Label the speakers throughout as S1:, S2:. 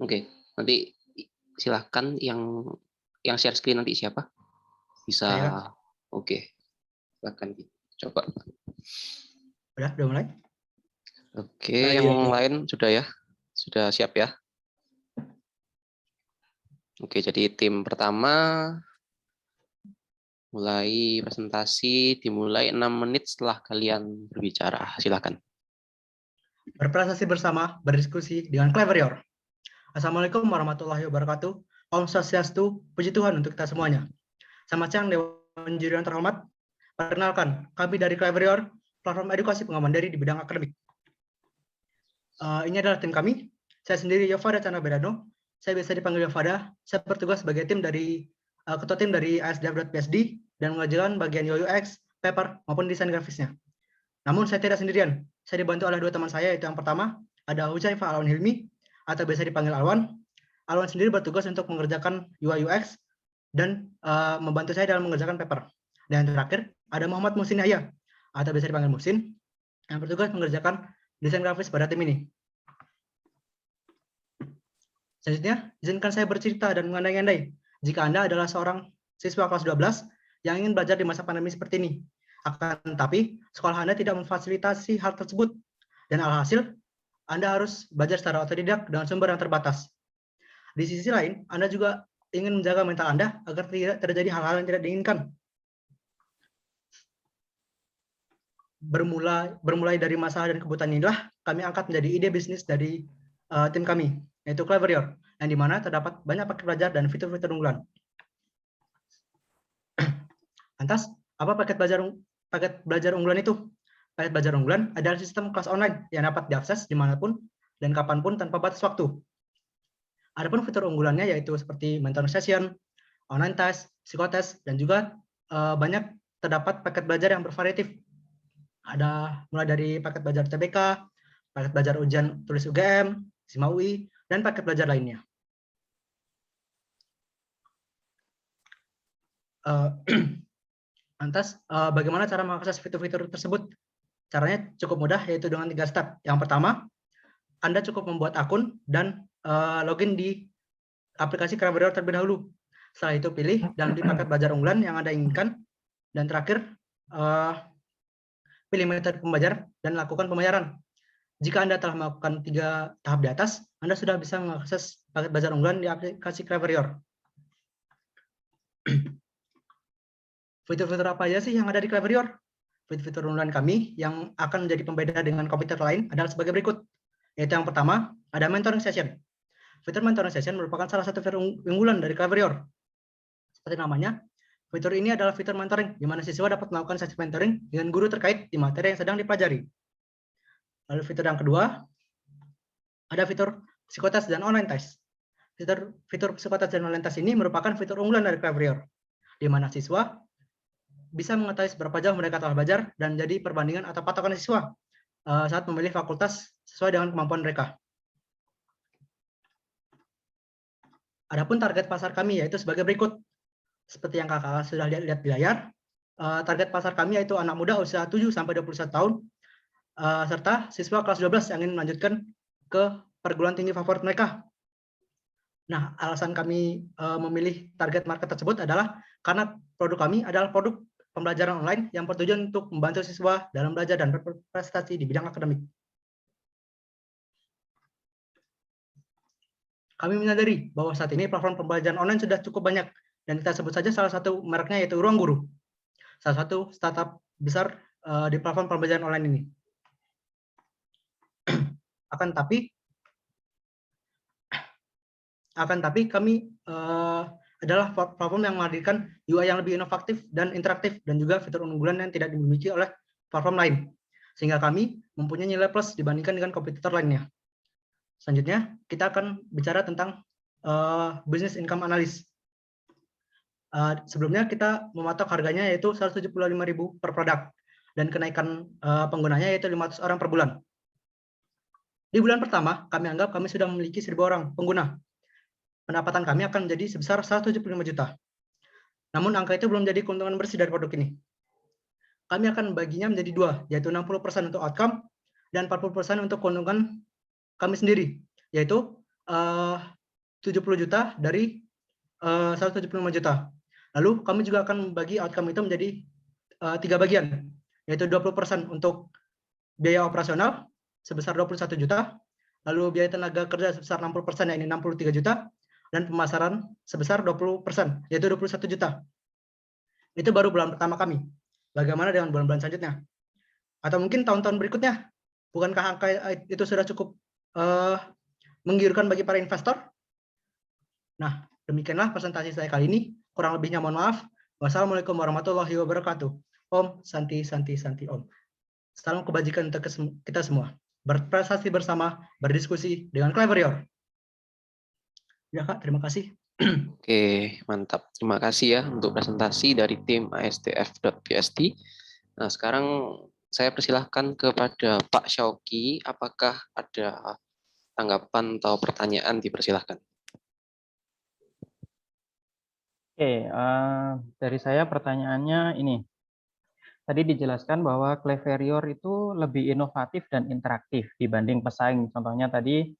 S1: Oke, nanti silahkan yang share screen nanti siapa? Bisa. Oke, silahkan coba.
S2: Udah mulai?
S1: Oke, yang lain sudah ya? Sudah siap ya? Oke, jadi tim pertama mulai presentasi, dimulai 6 menit setelah kalian berbicara. Silakan.
S2: Berprestasi bersama, berdiskusi dengan Cleverior. Assalamualaikum warahmatullahi wabarakatuh. Om Swastiastu, puji Tuhan untuk kita semuanya. Selamat siang Dewan Juri yang terhormat. Perkenalkan, kami dari Cleverior, platform edukasi pengaman diri di bidang akademik. Ini adalah tim kami. Saya sendiri Yovada Chandra Bedano. Saya biasa dipanggil Yovada. Saya bertugas sebagai ketua tim dari ASDF.PSD dan mengerjakan bagian UX, paper maupun desain grafisnya. Namun saya tidak sendirian. Saya dibantu oleh 2 teman saya, yaitu yang pertama ada Huzaifah Alwan Hilmi atau biasa dipanggil Alwan. Alwan sendiri bertugas untuk mengerjakan UI UX dan membantu saya dalam mengerjakan paper. Dan yang terakhir ada Muhammad Muhsin Yahya atau biasa dipanggil Muhsin yang bertugas mengerjakan desain grafis pada tim ini. Selanjutnya, izinkan saya bercerita dan mengandai-andai jika Anda adalah seorang siswa kelas 12 yang ingin belajar di masa pandemi seperti ini. Akan tetapi, sekolah Anda tidak memfasilitasi hal tersebut. Dan alhasil, Anda harus belajar secara otodidak dengan sumber yang terbatas. Di sisi lain, Anda juga ingin menjaga mental Anda agar tidak terjadi hal-hal yang tidak diinginkan. Bermulai dari masalah dan kebutuhan inilah kami angkat menjadi ide bisnis dari tim kami, yaitu Cleverior, yang dimana terdapat banyak paket belajar dan fitur-fitur unggulan. Lantas, apa paket belajar unggulan itu? Paket belajar unggulan adalah sistem kelas online yang dapat diakses dimanapun dan kapanpun tanpa batas waktu. Adapun fitur unggulannya yaitu seperti mentoring session, online test, psikotest, dan juga banyak terdapat paket belajar yang bervariatif. Ada mulai dari paket belajar TBK, paket belajar ujian tulis UGM, SIMA UI, dan paket belajar lainnya. Lantas, bagaimana cara mengakses fitur-fitur tersebut? Caranya cukup mudah, yaitu dengan 3 step. Yang pertama, Anda cukup membuat akun dan login di aplikasi Cleverior terlebih dahulu. Setelah itu pilih dan beli paket belajar unggulan yang Anda inginkan. Dan terakhir, pilih metode pembelajar dan lakukan pembayaran. Jika Anda telah melakukan 3 tahap di atas, Anda sudah bisa mengakses paket belajar unggulan di aplikasi Cleverior. Fitur-fitur apa aja sih yang ada di Cleverior? Fitur-fitur unggulan kami yang akan menjadi pembeda dengan komputer lain adalah sebagai berikut. Yaitu yang pertama, ada mentoring session. Fitur mentoring session merupakan salah satu fitur unggulan dari Cleverior. Seperti namanya, fitur ini adalah fitur mentoring, di mana siswa dapat melakukan sesi mentoring dengan guru terkait di materi yang sedang dipelajari. Lalu fitur yang kedua, ada fitur psikotest dan online test. Fitur psikotest dan online test ini merupakan fitur unggulan dari Cleverior, di mana siswa bisa mengetahui seberapa jauh mereka telah belajar dan jadi perbandingan atau patokan siswa saat memilih fakultas sesuai dengan kemampuan mereka. Adapun target pasar kami yaitu sebagai berikut. Seperti yang kakak sudah lihat di layar, target pasar kami yaitu anak muda usia 7-21 tahun, serta siswa kelas 12 yang ingin melanjutkan ke perguruan tinggi favorit mereka. Nah, alasan kami memilih target market tersebut adalah karena produk kami adalah produk pembelajaran online yang bertujuan untuk membantu siswa dalam belajar dan berprestasi di bidang akademik. Kami menyadari bahwa saat ini platform pembelajaran online sudah cukup banyak, dan kita sebut saja salah satu mereknya yaitu Ruang Guru, salah satu startup besar di platform pembelajaran online ini. Akan tapi kami adalah platform yang menghadirkan UI yang lebih inovatif dan interaktif, dan juga fitur unggulan yang tidak dimiliki oleh platform lain, sehingga kami mempunyai nilai plus dibandingkan dengan kompetitor lainnya. Selanjutnya, kita akan bicara tentang business income analysis. Sebelumnya kita mematok harganya yaitu 175.000 per produk, dan kenaikan penggunanya yaitu 500 orang per bulan. Di bulan pertama, kami anggap kami sudah memiliki 1.000 orang pengguna. Pendapatan kami akan menjadi sebesar 175 juta. Namun angka itu belum jadi keuntungan bersih dari produk ini. kami akan baginya menjadi dua, yaitu 60% untuk outcome dan 40% untuk keuntungan kami sendiri, yaitu 70 juta dari 175 juta. Lalu kami juga akan membagi outcome itu menjadi 3 bagian, yaitu 20% untuk biaya operasional sebesar 21 juta, lalu biaya tenaga kerja sebesar 60%, yakni 63 juta, dan pemasaran sebesar 20%, yaitu 21 juta. Itu baru bulan pertama kami. Bagaimana dengan bulan-bulan selanjutnya? Atau mungkin tahun-tahun berikutnya? Bukankah angka itu sudah cukup menggiurkan bagi para investor? Nah, demikianlah presentasi saya kali ini. Kurang lebihnya mohon maaf. Wassalamualaikum warahmatullahi wabarakatuh. Om Santi Santi Santi Om. Salam kebajikan untuk kita semua. Berprestasi bersama, berdiskusi dengan Cleverior. Ya Kak, terima kasih.
S1: Oke, mantap. Terima kasih ya untuk presentasi dari tim ASDF.PST. Nah, sekarang saya persilahkan kepada Pak Syauki. Apakah ada tanggapan atau pertanyaan? Dipersilahkan.
S3: Oke, dari saya pertanyaannya ini. Tadi dijelaskan bahwa Cleverior itu lebih inovatif dan interaktif dibanding pesaing. Contohnya tadi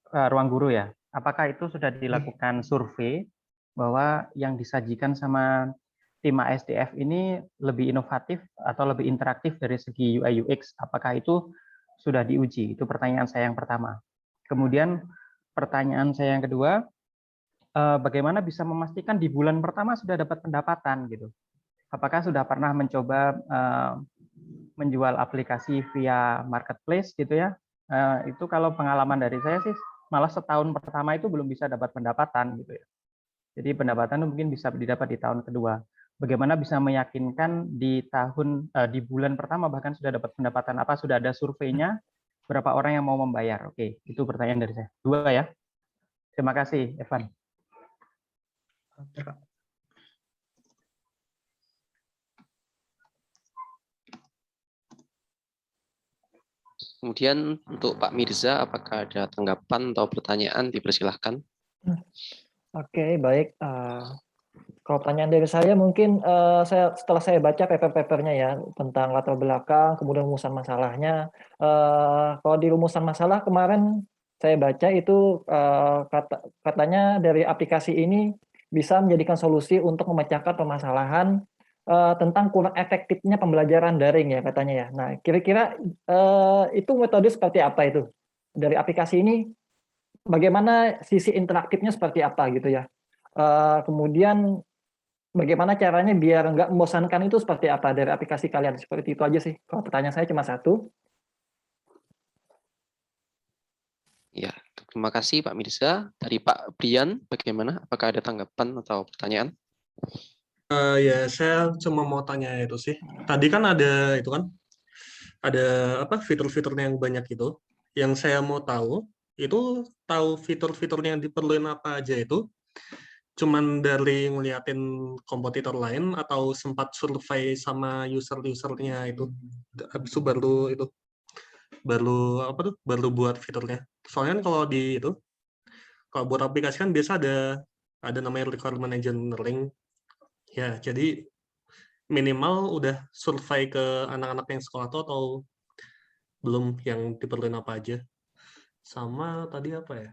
S3: Ruang Guru ya. Apakah itu sudah dilakukan survei bahwa yang disajikan sama tim ASDF ini lebih inovatif atau lebih interaktif dari segi UI UX? Apakah itu sudah diuji? Itu pertanyaan saya yang pertama. Kemudian pertanyaan saya yang kedua, bagaimana bisa memastikan di bulan pertama sudah dapat pendapatan gitu? Apakah sudah pernah mencoba menjual aplikasi via marketplace gitu ya? Itu kalau pengalaman dari saya sih malah setahun pertama itu belum bisa dapat pendapatan gitu ya. Jadi pendapatan itu mungkin bisa didapat di tahun kedua. Bagaimana bisa meyakinkan di bulan pertama bahkan sudah dapat pendapatan? Apa sudah ada surveinya? Berapa orang yang mau membayar? Oke, itu pertanyaan dari saya. 2 ya. Terima kasih, Evan.
S1: Kemudian untuk Pak Mirza, apakah ada tanggapan atau pertanyaan? Dipersilahkan.
S4: Oke, baik. Kalau pertanyaan dari saya mungkin setelah saya baca paper-papernya ya tentang latar belakang, kemudian rumusan masalahnya. Kalau di rumusan masalah kemarin saya baca itu katanya dari aplikasi ini bisa menjadikan solusi untuk memecahkan permasalahan tentang kurang efektifnya pembelajaran daring ya katanya ya. Nah, kira-kira itu metode seperti apa itu? Dari aplikasi ini bagaimana sisi interaktifnya seperti apa gitu ya? Kemudian bagaimana caranya biar nggak membosankan itu seperti apa dari aplikasi kalian? Seperti itu aja sih. Kalau pertanyaan saya cuma satu.
S1: Ya, terima kasih Pak Mirza. Dari Pak Brian, bagaimana? Apakah ada tanggapan atau pertanyaan?
S5: Ya, saya cuma mau tanya itu sih. Tadi kan ada itu kan, ada apa fitur-fiturnya yang banyak itu. Yang saya mau tahu itu fitur-fiturnya yang diperluin apa aja itu. Cuman dari ngeliatin kompetitor lain atau sempat survei sama user-usernya itu. Habis itu baru buat fiturnya. Soalnya kan kalau buat aplikasi kan biasa ada namanya requirement engineering. Ya, jadi minimal udah survei ke anak-anak yang sekolah tuh atau belum yang diperluin apa aja. Sama tadi apa ya?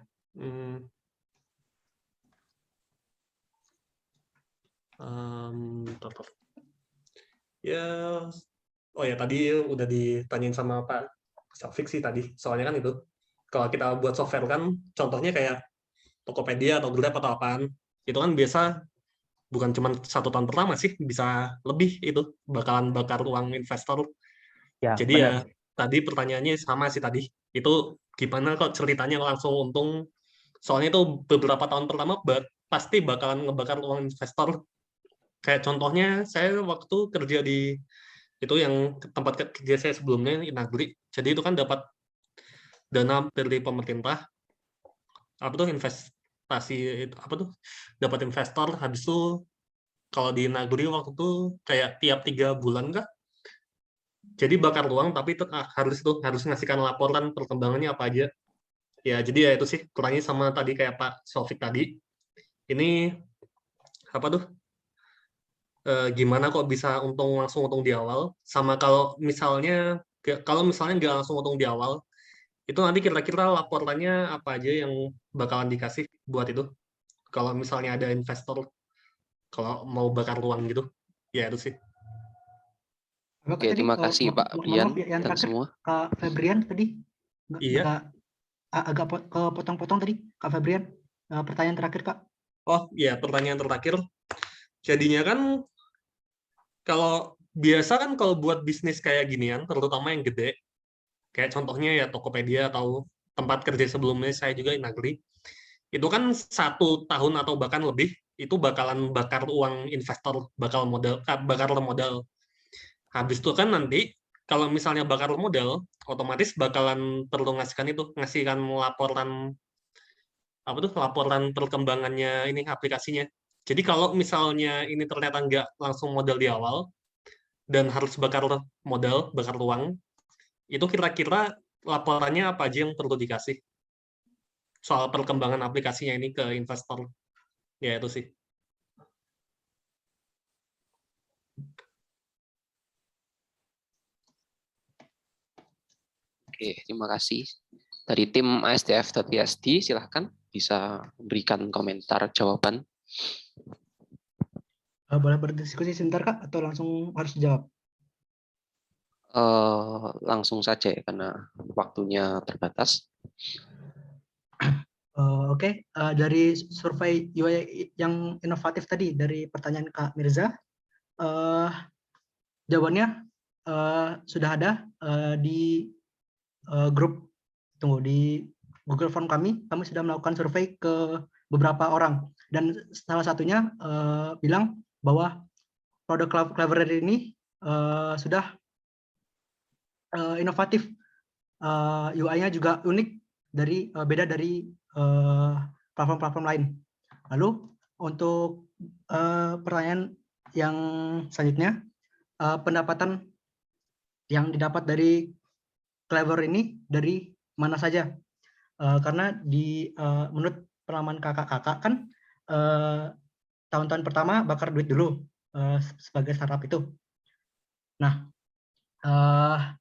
S5: Ya, oh ya tadi udah ditanyain sama Pak Safik sih tadi. Soalnya kan itu, kalau kita buat software kan, contohnya kayak Tokopedia atau Grab atau apaan, itu kan biasa bukan cuma 1 tahun pertama sih, bisa lebih itu bakalan bakar uang investor.
S3: Ya,
S5: Jadi
S3: benar.
S5: ya tadi pertanyaannya sama sih tadi. Itu gimana kok ceritanya langsung untung? Soalnya itu beberapa tahun pertama pasti bakalan ngebakar uang investor. Kayak contohnya saya waktu kerja di itu yang tempat kerja saya sebelumnya Inagri. Jadi itu kan dapat dana dari pemerintah apa tuh investasi apa tuh dapat investor habis itu kalau di Nagri waktu itu kayak tiap 3 bulan kah jadi bakar uang tapi harus ngasihkan laporan perkembangannya apa aja ya jadi ya itu sih kurangnya sama tadi kayak Pak Sofik tadi ini apa tuh gimana kok bisa langsung untung di awal, sama kalau misalnya nggak langsung untung di awal, itu nanti kira-kira laporannya apa aja yang bakalan dikasih buat itu, kalau misalnya ada investor kalau mau bakar uang gitu, ya itu sih.
S1: Oke, terima kasih Pak Brian
S2: Maaf ya, yang
S1: dan
S2: terakhir
S1: semua.
S2: Kak Febrian tadi
S5: Iya.
S2: agak kepotong-potong tadi Kak Febrian. Pertanyaan terakhir Kak.
S5: Oh ya, pertanyaan terakhir. Jadinya kan kalau biasa kan kalau buat bisnis kayak ginian, terutama yang gede, kayak contohnya ya Tokopedia atau tempat kerja sebelumnya saya juga Inagri, itu kan 1 tahun atau bahkan lebih itu bakalan bakar uang investor, bakar modal. Habis itu kan nanti kalau misalnya bakar modal, otomatis bakalan perlu ngasihkan laporan perkembangannya ini aplikasinya. Jadi kalau misalnya ini ternyata nggak langsung modal di awal dan harus bakar uang, itu kira-kira laporannya apa aja yang perlu dikasih soal perkembangan aplikasinya ini ke investor? Ya itu sih.
S1: Oke, terima kasih. Dari tim ASDF.PSD, silahkan bisa memberikan komentar jawaban.
S2: Boleh berdiskusi sebentar Kak, atau langsung harus dijawab?
S1: Langsung saja ya, karena waktunya terbatas.
S2: Oke, dari survei UI yang inovatif tadi, dari pertanyaan Kak Mirza, jawabannya sudah ada di grup, di Google Form kami sudah melakukan survei ke beberapa orang, dan salah satunya bilang bahwa produk Clever ini sudah inovatif, UI-nya juga unik, beda dari platform-platform lain. Lalu untuk pertanyaan yang selanjutnya, pendapatan yang didapat dari Clever ini dari mana saja? Karena menurut pengalaman kakak-kakak kan tahun-tahun pertama bakar duit dulu sebagai startup itu. Nah,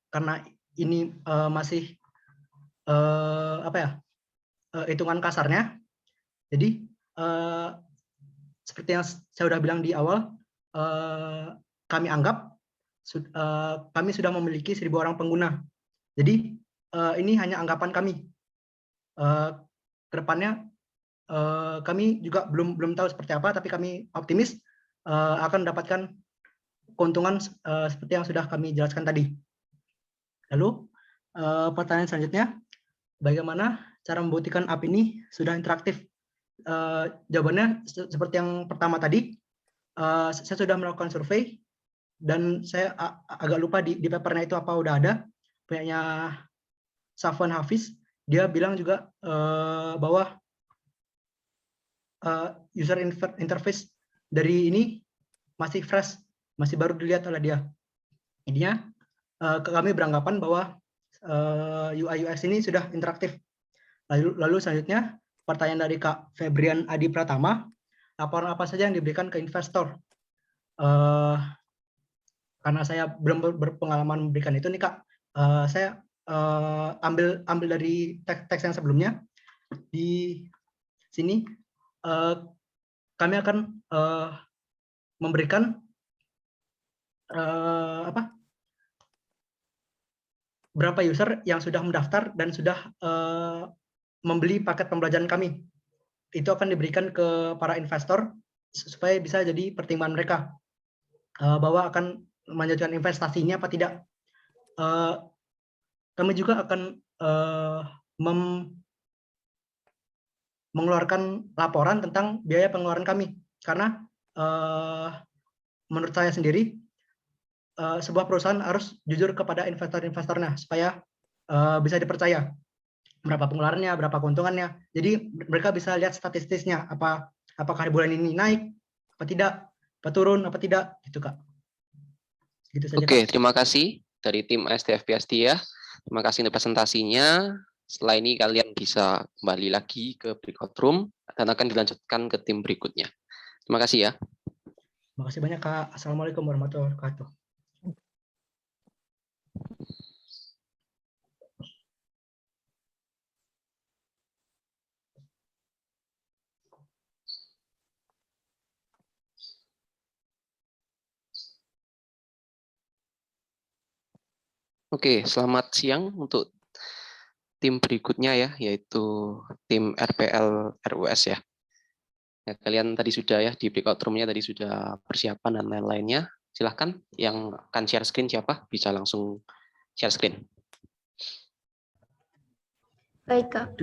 S2: karena ini masih hitungan kasarnya, jadi seperti yang saya sudah bilang di awal, kami anggap kami sudah memiliki 1.000 orang pengguna. Jadi ini hanya anggapan kami. Kedepannya kami juga belum tahu seperti apa, tapi kami optimis akan mendapatkan keuntungan seperti yang sudah kami jelaskan tadi. Lalu pertanyaan selanjutnya, bagaimana cara membuktikan app ini sudah interaktif? Jawabannya seperti yang pertama tadi, saya sudah melakukan survei, dan saya agak lupa di papernya itu apa udah ada, punyanya Safwan Hafiz, dia bilang juga bahwa user interface dari ini masih fresh, masih baru dilihat oleh dia. Intinya kami beranggapan bahwa UI UX ini sudah interaktif. Lalu selanjutnya pertanyaan dari Kak Febrian Adi Pratama, laporan apa saja yang diberikan ke investor? Karena saya belum berpengalaman memberikan itu nih Kak, saya ambil dari teks yang sebelumnya. Di sini kami akan memberikan berapa user yang sudah mendaftar dan sudah membeli paket pembelajaran kami. Itu akan diberikan ke para investor supaya bisa jadi pertimbangan mereka bahwa akan melanjutkan investasinya apa tidak. Kami juga akan mengeluarkan laporan tentang biaya pengeluaran kami, karena menurut saya sendiri sebuah perusahaan harus jujur kepada investor-investornya supaya bisa dipercaya berapa pengeluarannya, berapa keuntungannya. Jadi mereka bisa lihat statistiknya, apakah bulan ini naik apa tidak, apa turun apa tidak, gitu Kak. Gitu saja,
S1: Oke,
S2: Kak.
S1: terima kasih dari tim ASDF.PSD ya. Terima kasih untuk presentasinya. Setelah ini kalian bisa kembali lagi ke breakout room dan akan dilanjutkan ke tim berikutnya. Terima kasih ya.
S2: Makasih banyak, Kak. Assalamualaikum warahmatullahi wabarakatuh.
S1: Oke, selamat siang untuk tim berikutnya ya, yaitu tim RPL RUS ya. Ya, kalian tadi sudah ya di breakout room-nya tadi sudah persiapan dan lain-lainnya. Silahkan yang akan share screen siapa? Bisa langsung share screen.
S6: Baik, Kak.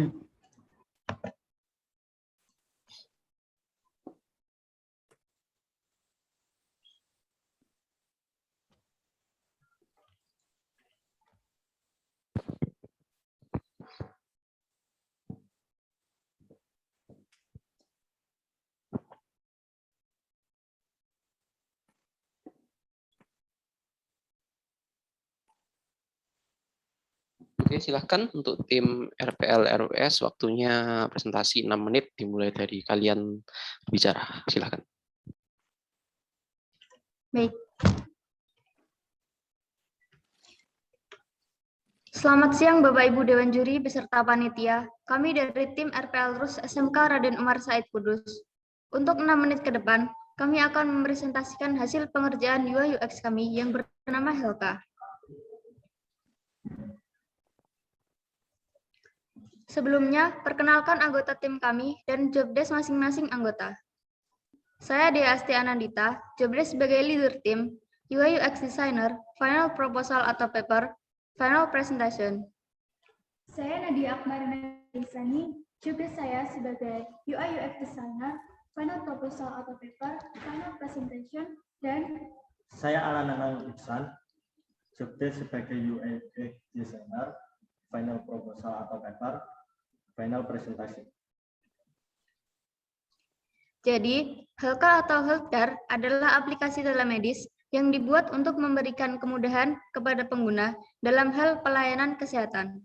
S1: Oke, silahkan untuk tim RPL RUS, waktunya presentasi 6 menit dimulai dari kalian bicara. Silahkan.
S6: Baik. Selamat siang Bapak Ibu Dewan Juri beserta panitia. Kami dari tim RPL RUS SMK Raden Umar Said Kudus. Untuk 6 menit ke depan, kami akan mempresentasikan hasil pengerjaan UI UX kami yang bernama Helka. Sebelumnya, perkenalkan anggota tim kami dan jobdesk masing-masing anggota. Saya Dea Asti Anandita, jobdesk sebagai leader tim, UI UX designer, final proposal atau paper, final presentation.
S7: Saya Nadia Akmarina Isani, jobdesk saya sebagai UI UX designer, final proposal atau paper, final presentation, dan
S8: saya Alan Nanang Iksan, jobdesk sebagai UI UX designer, final proposal atau paper, final presentation.
S6: Jadi, Helka atau Helpdar adalah aplikasi telemedis yang dibuat untuk memberikan kemudahan kepada pengguna dalam hal pelayanan kesehatan.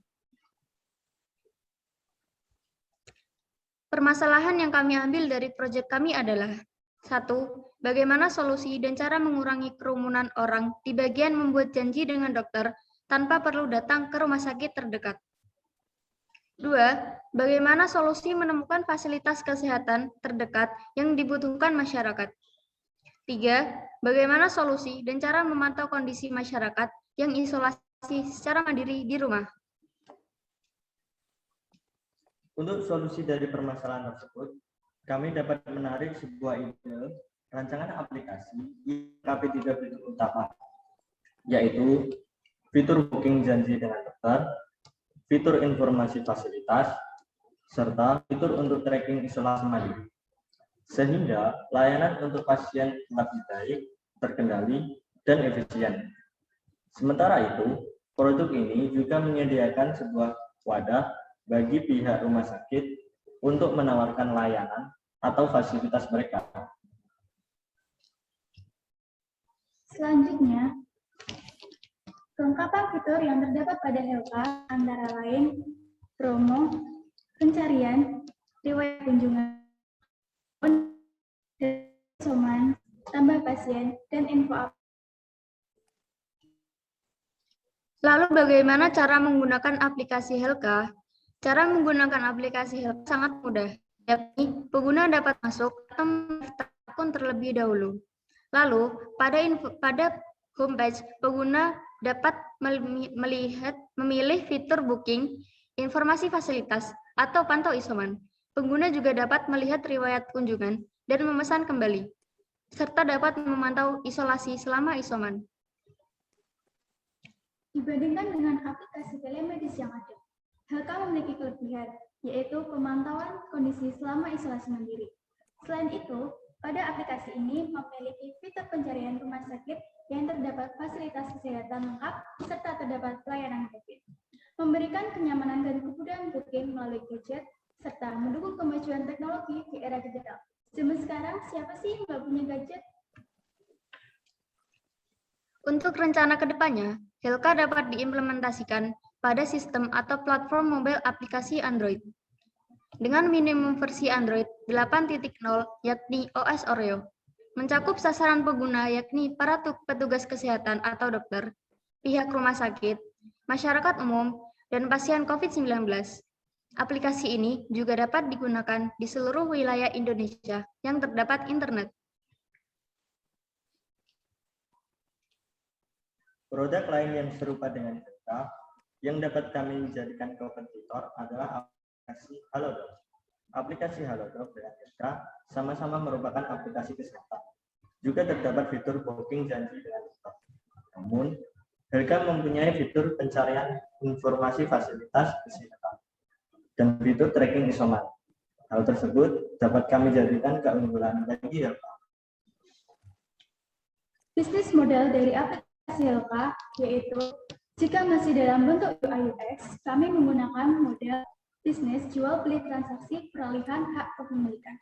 S6: Permasalahan yang kami ambil dari proyek kami adalah 1. Bagaimana solusi dan cara mengurangi kerumunan orang di bagian membuat janji dengan dokter tanpa perlu datang ke rumah sakit terdekat. 2. Bagaimana solusi menemukan fasilitas kesehatan terdekat yang dibutuhkan masyarakat. 3. Bagaimana solusi dan cara memantau kondisi masyarakat yang isolasi secara mandiri di rumah.
S8: Untuk solusi dari permasalahan tersebut, kami dapat menarik sebuah ide rancangan aplikasi yang melengkapi 3 fitur utama, yaitu fitur booking janji dengan dokter, fitur informasi fasilitas, serta fitur untuk tracking isolasi mandiri. Sehingga layanan untuk pasien lebih baik, terkendali, dan efisien. Sementara itu, produk ini juga menyediakan sebuah wadah bagi pihak rumah sakit untuk menawarkan layanan atau fasilitas mereka.
S7: selanjutnya, kelengkapan fitur yang terdapat pada Helka antara lain promo, pencarian, riwayat kunjungan, isoman, tambah pasien, dan info.
S6: Lalu bagaimana cara menggunakan aplikasi Helka? Cara menggunakan aplikasi Helka sangat mudah, yakni pengguna dapat masuk atau mendaftar akun terlebih dahulu. Lalu, pada homepage, pengguna dapat memilih fitur booking, informasi fasilitas, atau pantau isoman. Pengguna juga dapat melihat riwayat kunjungan dan memesan kembali, serta dapat memantau isolasi selama isoman.
S7: Dibandingkan dengan aplikasi telemedis yang ada, Helka memiliki kelebihan, yaitu pemantauan kondisi selama isolasi mandiri. Selain itu, pada aplikasi ini memiliki fitur pencarian rumah sakit yang terdapat fasilitas kesehatan lengkap serta terdapat pelayanan COVID, memberikan kenyamanan dan kemudahan booking melalui gadget, serta mendukung kemajuan teknologi di era digital. Zaman sekarang, siapa sih yang nggak punya gadget?
S6: Untuk rencana ke depannya, Helka dapat diimplementasikan pada sistem atau platform mobile aplikasi Android dengan minimum versi Android 8.0 yakni OS Oreo. mencakup sasaran pengguna yakni para petugas kesehatan atau dokter, pihak rumah sakit, masyarakat umum, dan pasien COVID-19. Aplikasi ini juga dapat digunakan di seluruh wilayah Indonesia yang terdapat internet.
S8: Produk lain yang serupa dengan Helka yang dapat kami jadikan kompetitor adalah aplikasi Halodoc. Aplikasi Halodoc dengan Helka sama-sama merupakan aplikasi kesehatan. Juga terdapat fitur booking janji dengan dokter. Namun, Helka mempunyai fitur pencarian informasi fasilitas kesehatan dan fitur tracking isoman. Hal tersebut dapat kami jadikan keunggulan bagi Helka.
S7: Bisnis model dari aplikasi Helka yaitu jika masih dalam bentuk UI UX, kami menggunakan model bisnis jual beli transaksi peralihan hak kepemilikan.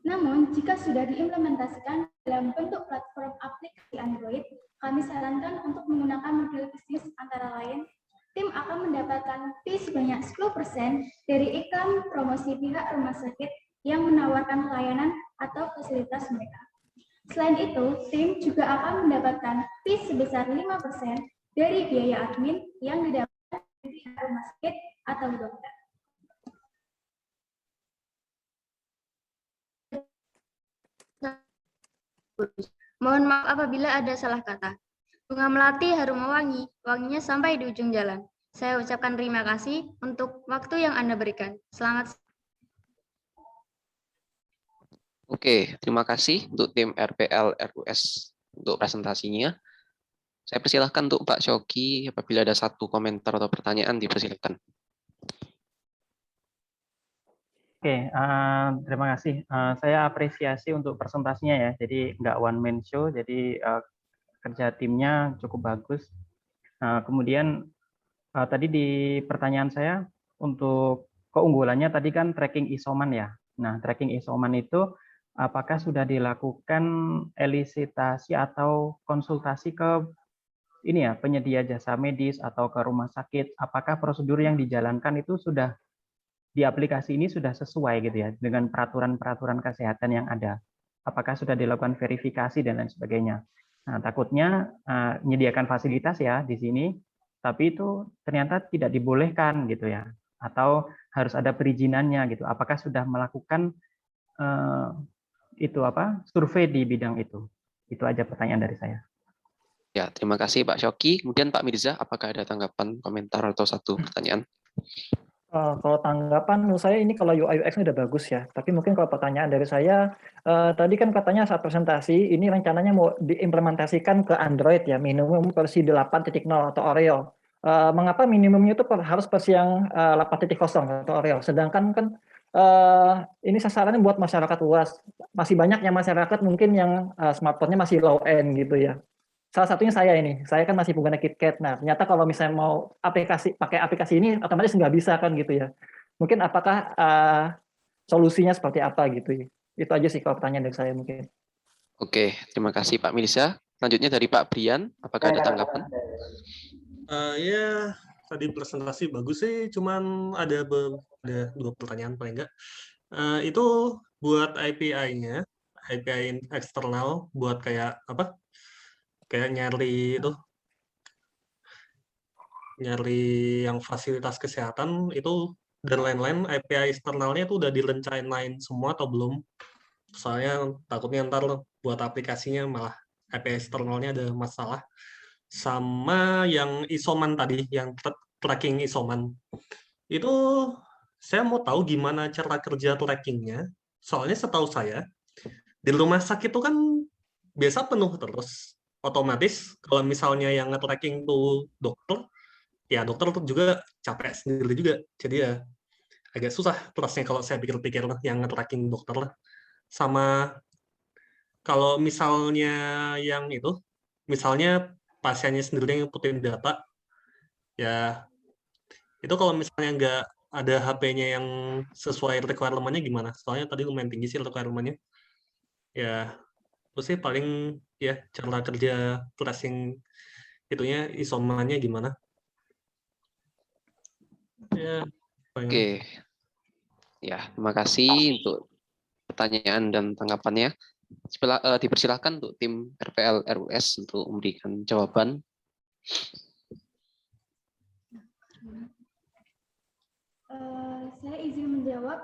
S7: Namun, jika sudah diimplementasikan dalam bentuk platform aplikasi Android, kami sarankan untuk menggunakan model bisnis antara lain, tim akan mendapatkan fee sebanyak 10% dari iklan promosi pihak rumah sakit yang menawarkan pelayanan atau fasilitas mereka. Selain itu, tim juga akan mendapatkan fee sebesar 5% dari biaya admin yang didapatkan dari pihak rumah sakit atau dokter.
S6: Mohon maaf apabila ada salah kata. Bunga melati harum mewangi, wanginya sampai di ujung jalan. Saya ucapkan terima kasih untuk waktu yang Anda berikan. Selamat.
S1: Oke, terima kasih untuk tim RPL RUS untuk presentasinya. Saya persilahkan untuk Pak Syoki, apabila ada satu komentar atau pertanyaan, dipersilakan.
S3: Oke, terima kasih. Saya apresiasi untuk presentasinya ya. Jadi nggak one man show, jadi kerja timnya cukup bagus. Kemudian tadi di pertanyaan saya untuk keunggulannya tadi kan tracking isoman ya. Nah, tracking isoman itu apakah sudah dilakukan elisitasi atau konsultasi ke ini ya penyedia jasa medis atau ke rumah sakit? Apakah prosedur yang dijalankan itu sudah di aplikasi ini sudah sesuai gitu ya dengan peraturan-peraturan kesehatan yang ada? Apakah sudah dilakukan verifikasi dan lain sebagainya? Nah, takutnya menyediakan fasilitas ya di sini, tapi itu ternyata tidak dibolehkan gitu ya, atau harus ada perizinannya gitu. Apakah sudah melakukan survei di bidang itu? Itu aja pertanyaan dari saya.
S1: Ya, terima kasih Pak Syoki. Kemudian Pak Mirza, apakah ada tanggapan, komentar, atau satu pertanyaan?
S4: Kalau tanggapan menurut saya ini kalau UI UX-nya udah bagus ya. Tapi mungkin kalau pertanyaan dari saya, tadi kan katanya saat presentasi ini rencananya mau diimplementasikan ke Android ya, minimum versi 8.0 atau Oreo. Mengapa minimumnya itu harus versi yang 8.0 atau Oreo? Sedangkan kan ini sasarannya buat masyarakat luas. Masih banyak yang masyarakat mungkin yang smartphone-nya masih low end gitu ya. Salah satunya saya kan masih pengguna KitKat. Nah, ternyata kalau misalnya mau pakai aplikasi ini, otomatis nggak bisa kan gitu ya. Mungkin apakah solusinya seperti apa gitu ya. Itu aja sih kalau pertanyaan dari saya mungkin.
S1: Oke, terima kasih Pak Mirza. Selanjutnya dari Pak Brian, apakah ada tanggapan?
S5: Ya, tadi presentasi bagus sih, cuman ada 2 pertanyaan paling enggak. Itu buat API-nya, API eksternal buat kayak apa? Kayak nyari yang fasilitas kesehatan itu dan lain-lain, API eksternalnya itu udah direncanain lain semua atau belum? Soalnya takutnya ntar buat aplikasinya malah API eksternalnya ada masalah. Sama yang isoman tadi, yang tracking isoman. Itu saya mau tahu gimana cara kerja trackingnya. Soalnya setahu saya, di rumah sakit itu kan biasa penuh terus. Otomatis kalau misalnya yang nge-tracking tuh dokter, ya dokter tuh juga capek sendiri juga. Jadi ya agak susah terusnya kalau saya pikir-pikir yang nge-tracking dokter. Sama kalau misalnya yang itu, misalnya pasiennya sendiri yang ngikutin data, ya itu kalau misalnya nggak ada HP-nya yang sesuai requirement-nya gimana? Soalnya tadi lumayan tinggi sih requirement-nya. Ya, itu sih paling ya cara kerja tracing itunya isomannya gimana? Ya,
S1: Oke, ya terima kasih untuk pertanyaan dan tanggapannya. Dipersilahkan untuk tim RPL RUS untuk memberikan jawaban.
S7: Saya izin menjawab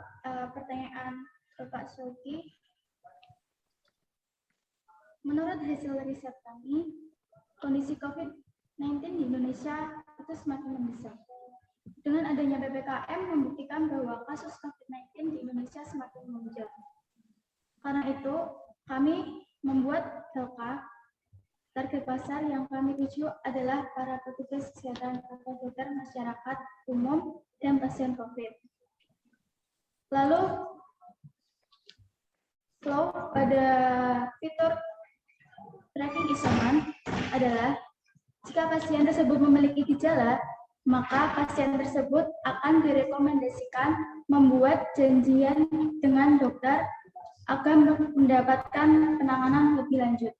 S7: pertanyaan Pak Shoki. Menurut hasil riset kami, kondisi COVID-19 di Indonesia itu semakin membesar. Dengan adanya PPKM membuktikan bahwa kasus COVID-19 di Indonesia semakin menunjang. Karena itu, kami membuat LK. Target pasar yang kami tuju adalah para petugas kesehatan atau dokter masyarakat umum dan pasien COVID. Lalu, flow pada fitur tracking isoman adalah jika pasien tersebut memiliki gejala, maka pasien tersebut akan direkomendasikan membuat janjian dengan dokter agar mendapatkan penanganan lebih lanjut.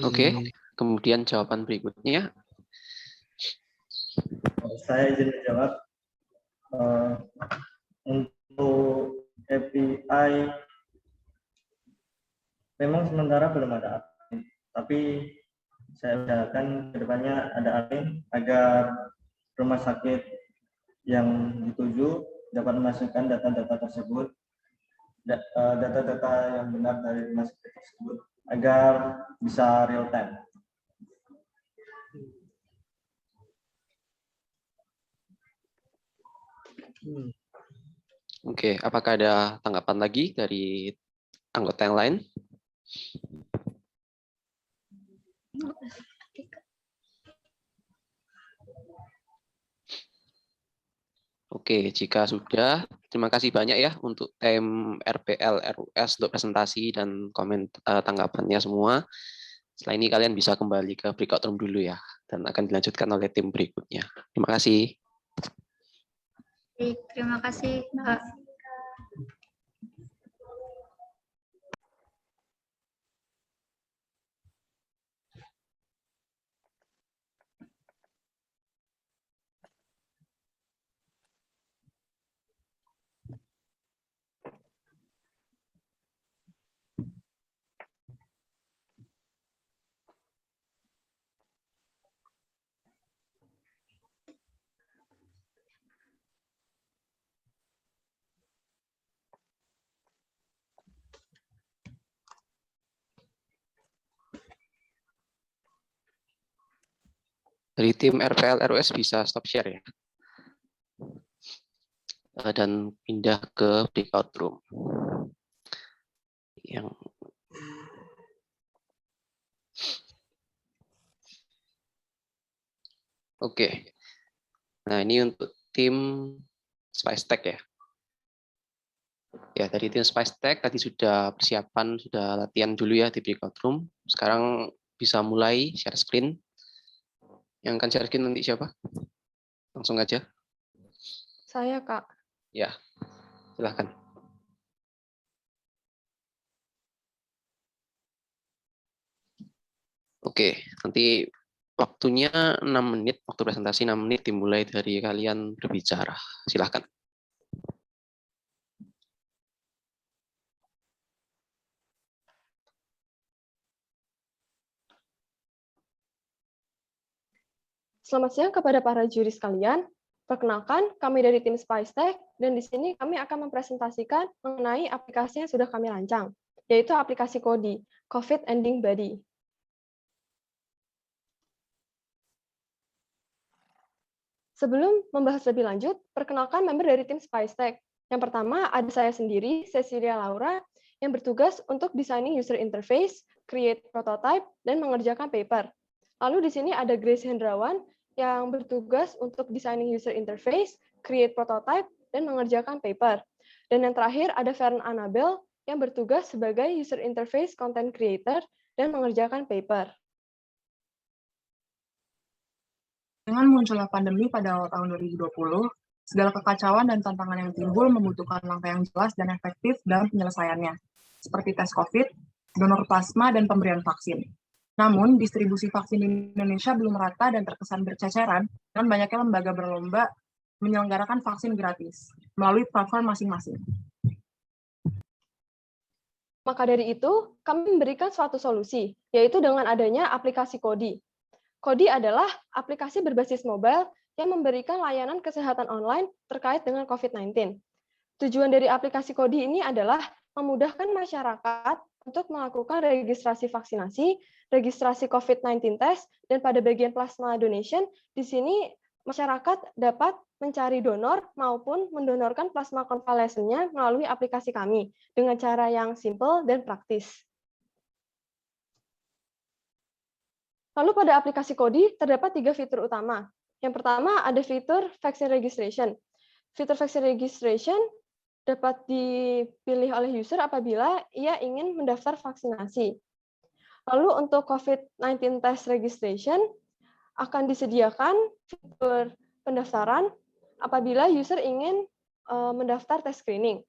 S1: Oke, kemudian jawaban berikutnya.
S8: Saya izin menjawab. Untuk API memang sementara belum ada admin, tapi saya usahakan kedepannya ada admin agar rumah sakit yang dituju dapat memasukkan data-data tersebut, data-data yang benar dari rumah sakit tersebut agar bisa real time.
S1: Oke, apakah ada tanggapan lagi dari anggota yang lain? Oke, jika sudah, terima kasih banyak ya untuk tim RPL RUS untuk presentasi dan tanggapannya semua. Setelah ini kalian bisa kembali ke breakout room dulu ya, dan akan dilanjutkan oleh tim berikutnya. Terima kasih.
S6: Baik, terima kasih, Mbak.
S1: Dari tim RPL RUS bisa stop share ya. Dan pindah ke breakout room. Oke. Nah, ini untuk tim SpiceTech ya. Ya, dari tim SpiceTech tadi sudah persiapan, sudah latihan dulu ya di breakout room. Sekarang bisa mulai share screen. Yang akan share screen nanti siapa? Langsung aja.
S9: Saya, Kak.
S1: Ya, silahkan. Oke, nanti waktunya 6 menit, waktu presentasi 6 menit dimulai dari kalian berbicara. Silahkan.
S9: Selamat siang kepada para juri sekalian. Perkenalkan, kami dari tim SpiceTech, dan di sini kami akan mempresentasikan mengenai aplikasi yang sudah kami rancang, yaitu aplikasi KODI, COVID Ending Body. Sebelum membahas lebih lanjut, perkenalkan member dari tim SpiceTech. Yang pertama, ada saya sendiri, Cecilia Laura, yang bertugas untuk designing user interface, create prototype, dan mengerjakan paper. Lalu di sini ada Grace Hendrawan, yang bertugas untuk designing user interface, create prototype, dan mengerjakan paper. Dan yang terakhir ada Fern Annabel, yang bertugas sebagai user interface content creator, dan mengerjakan paper.
S10: Dengan munculnya pandemi pada awal tahun 2020, segala kekacauan dan tantangan yang timbul membutuhkan langkah yang jelas dan efektif dalam penyelesaiannya, seperti tes COVID, donor plasma, dan pemberian vaksin. Namun, distribusi vaksin di Indonesia belum rata dan terkesan berceceran, dan banyaknya lembaga berlomba menyelenggarakan vaksin gratis melalui platform masing-masing.
S9: Maka dari itu, kami memberikan suatu solusi, yaitu dengan adanya aplikasi Kodi. Kodi adalah aplikasi berbasis mobile yang memberikan layanan kesehatan online terkait dengan COVID-19. Tujuan dari aplikasi Kodi ini adalah memudahkan masyarakat untuk melakukan registrasi vaksinasi, registrasi COVID-19 test, dan pada bagian plasma donation, di sini masyarakat dapat mencari donor maupun mendonorkan plasma konvalesennya melalui aplikasi kami dengan cara yang simple dan praktis. Lalu pada aplikasi Kodi terdapat 3 fitur utama. Yang pertama ada fitur vaccine registration. Fitur vaccine registration dapat dipilih oleh user apabila ia ingin mendaftar vaksinasi. Lalu untuk COVID-19 test registration akan disediakan fitur pendaftaran apabila user ingin mendaftar tes screening.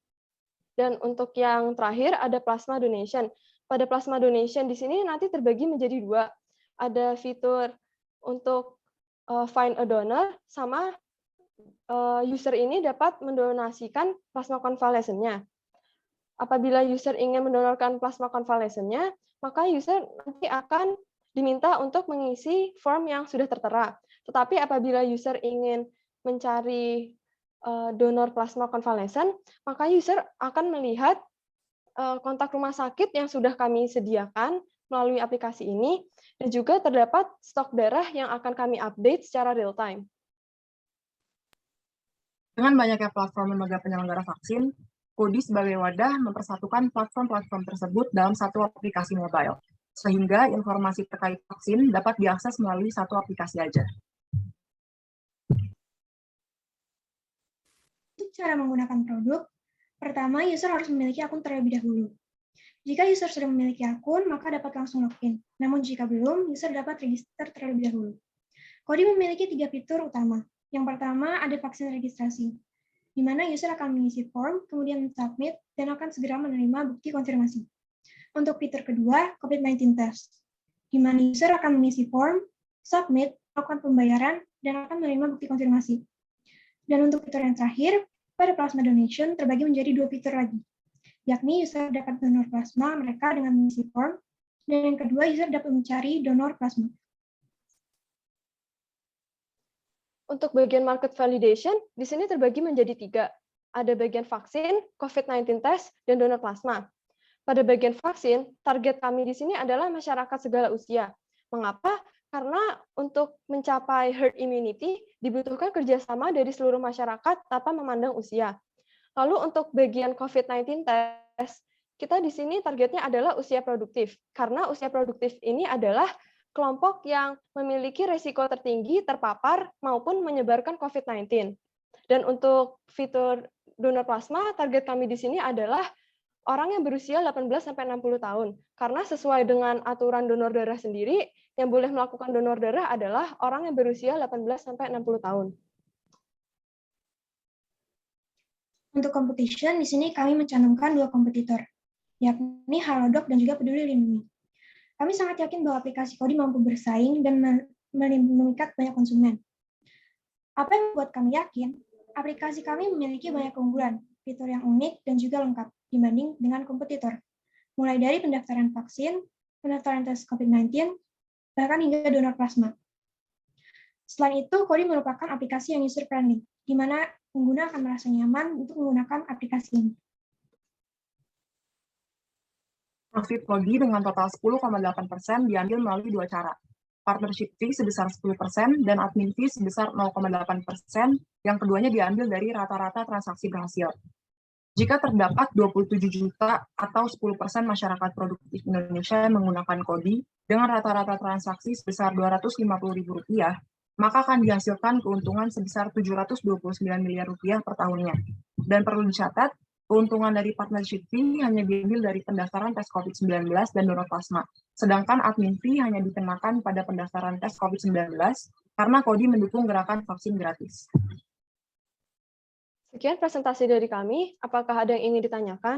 S9: Dan untuk yang terakhir ada plasma donation. Pada plasma donation di sini nanti terbagi menjadi 2. Ada fitur untuk find a donor sama user ini dapat mendonasikan plasma konvalesennya. Apabila user ingin mendonorkan plasma konvalesennya, maka user nanti akan diminta untuk mengisi form yang sudah tertera. Tetapi apabila user ingin mencari donor plasma konvalesen, maka user akan melihat kontak rumah sakit yang sudah kami sediakan melalui aplikasi ini, dan juga terdapat stok darah yang akan kami update secara real time.
S10: Dengan banyaknya platform lembaga penyelenggara vaksin, Kodi sebagai wadah mempersatukan platform-platform tersebut dalam satu aplikasi mobile, sehingga informasi terkait vaksin dapat diakses melalui satu aplikasi aja.
S7: Untuk cara menggunakan produk, pertama user harus memiliki akun terlebih dahulu. Jika user sudah memiliki akun, maka dapat langsung login. Namun jika belum, user dapat register terlebih dahulu. Kodi memiliki 3 fitur utama. Yang pertama ada vaksin registrasi, di mana user akan mengisi form, kemudian submit, dan akan segera menerima bukti konfirmasi. Untuk fitur kedua, COVID-19 test, di mana user akan mengisi form, submit, melakukan pembayaran, dan akan menerima bukti konfirmasi. Dan untuk fitur yang terakhir, pada plasma donation terbagi menjadi 2 fitur lagi, yakni user dapat donor plasma mereka dengan mengisi form, dan yang kedua user dapat mencari donor plasma.
S9: Untuk bagian market validation, di sini terbagi menjadi 3. Ada bagian vaksin, COVID-19 test, dan donor plasma. Pada bagian vaksin, target kami di sini adalah masyarakat segala usia. Mengapa? Karena untuk mencapai herd immunity, dibutuhkan kerjasama dari seluruh masyarakat tanpa memandang usia. Lalu untuk bagian COVID-19 test, kita di sini targetnya adalah usia produktif. Karena usia produktif ini adalah kelompok yang memiliki risiko tertinggi terpapar maupun menyebarkan COVID-19. Dan untuk fitur donor plasma, target kami di sini adalah orang yang berusia 18-60 tahun. Karena sesuai dengan aturan donor darah sendiri, yang boleh melakukan donor darah adalah orang yang berusia 18-60 tahun.
S7: Untuk competition, di sini kami mencantumkan 2 kompetitor, yakni Halodoc dan juga Peduli Lindungi. Kami sangat yakin bahwa aplikasi Kodi mampu bersaing dan memikat banyak konsumen. Apa yang membuat kami yakin? Aplikasi kami memiliki banyak keunggulan, fitur yang unik dan juga lengkap dibanding dengan kompetitor. Mulai dari pendaftaran vaksin, pendaftaran tes COVID-19, bahkan hingga donor plasma. Selain itu, Kodi merupakan aplikasi yang user-friendly, di mana pengguna akan merasa nyaman untuk menggunakan aplikasi ini.
S10: Profit Kodi dengan total 10,8% diambil melalui 2 cara. Partnership fee sebesar 10% dan admin fee sebesar 0,8%, yang keduanya diambil dari rata-rata transaksi berhasil. Jika terdapat 27 juta atau 10% masyarakat produktif Indonesia yang menggunakan Kodi dengan rata-rata transaksi sebesar Rp250.000, maka akan dihasilkan keuntungan sebesar Rp729 miliar per tahunnya. Dan perlu dicatat, keuntungan dari partnership fee hanya diambil dari pendaftaran tes COVID-19 dan donor plasma, sedangkan admin fee hanya dikenakan pada pendaftaran tes COVID-19 karena Kodi mendukung gerakan vaksin gratis.
S9: Sekian presentasi dari kami. Apakah ada yang ingin ditanyakan?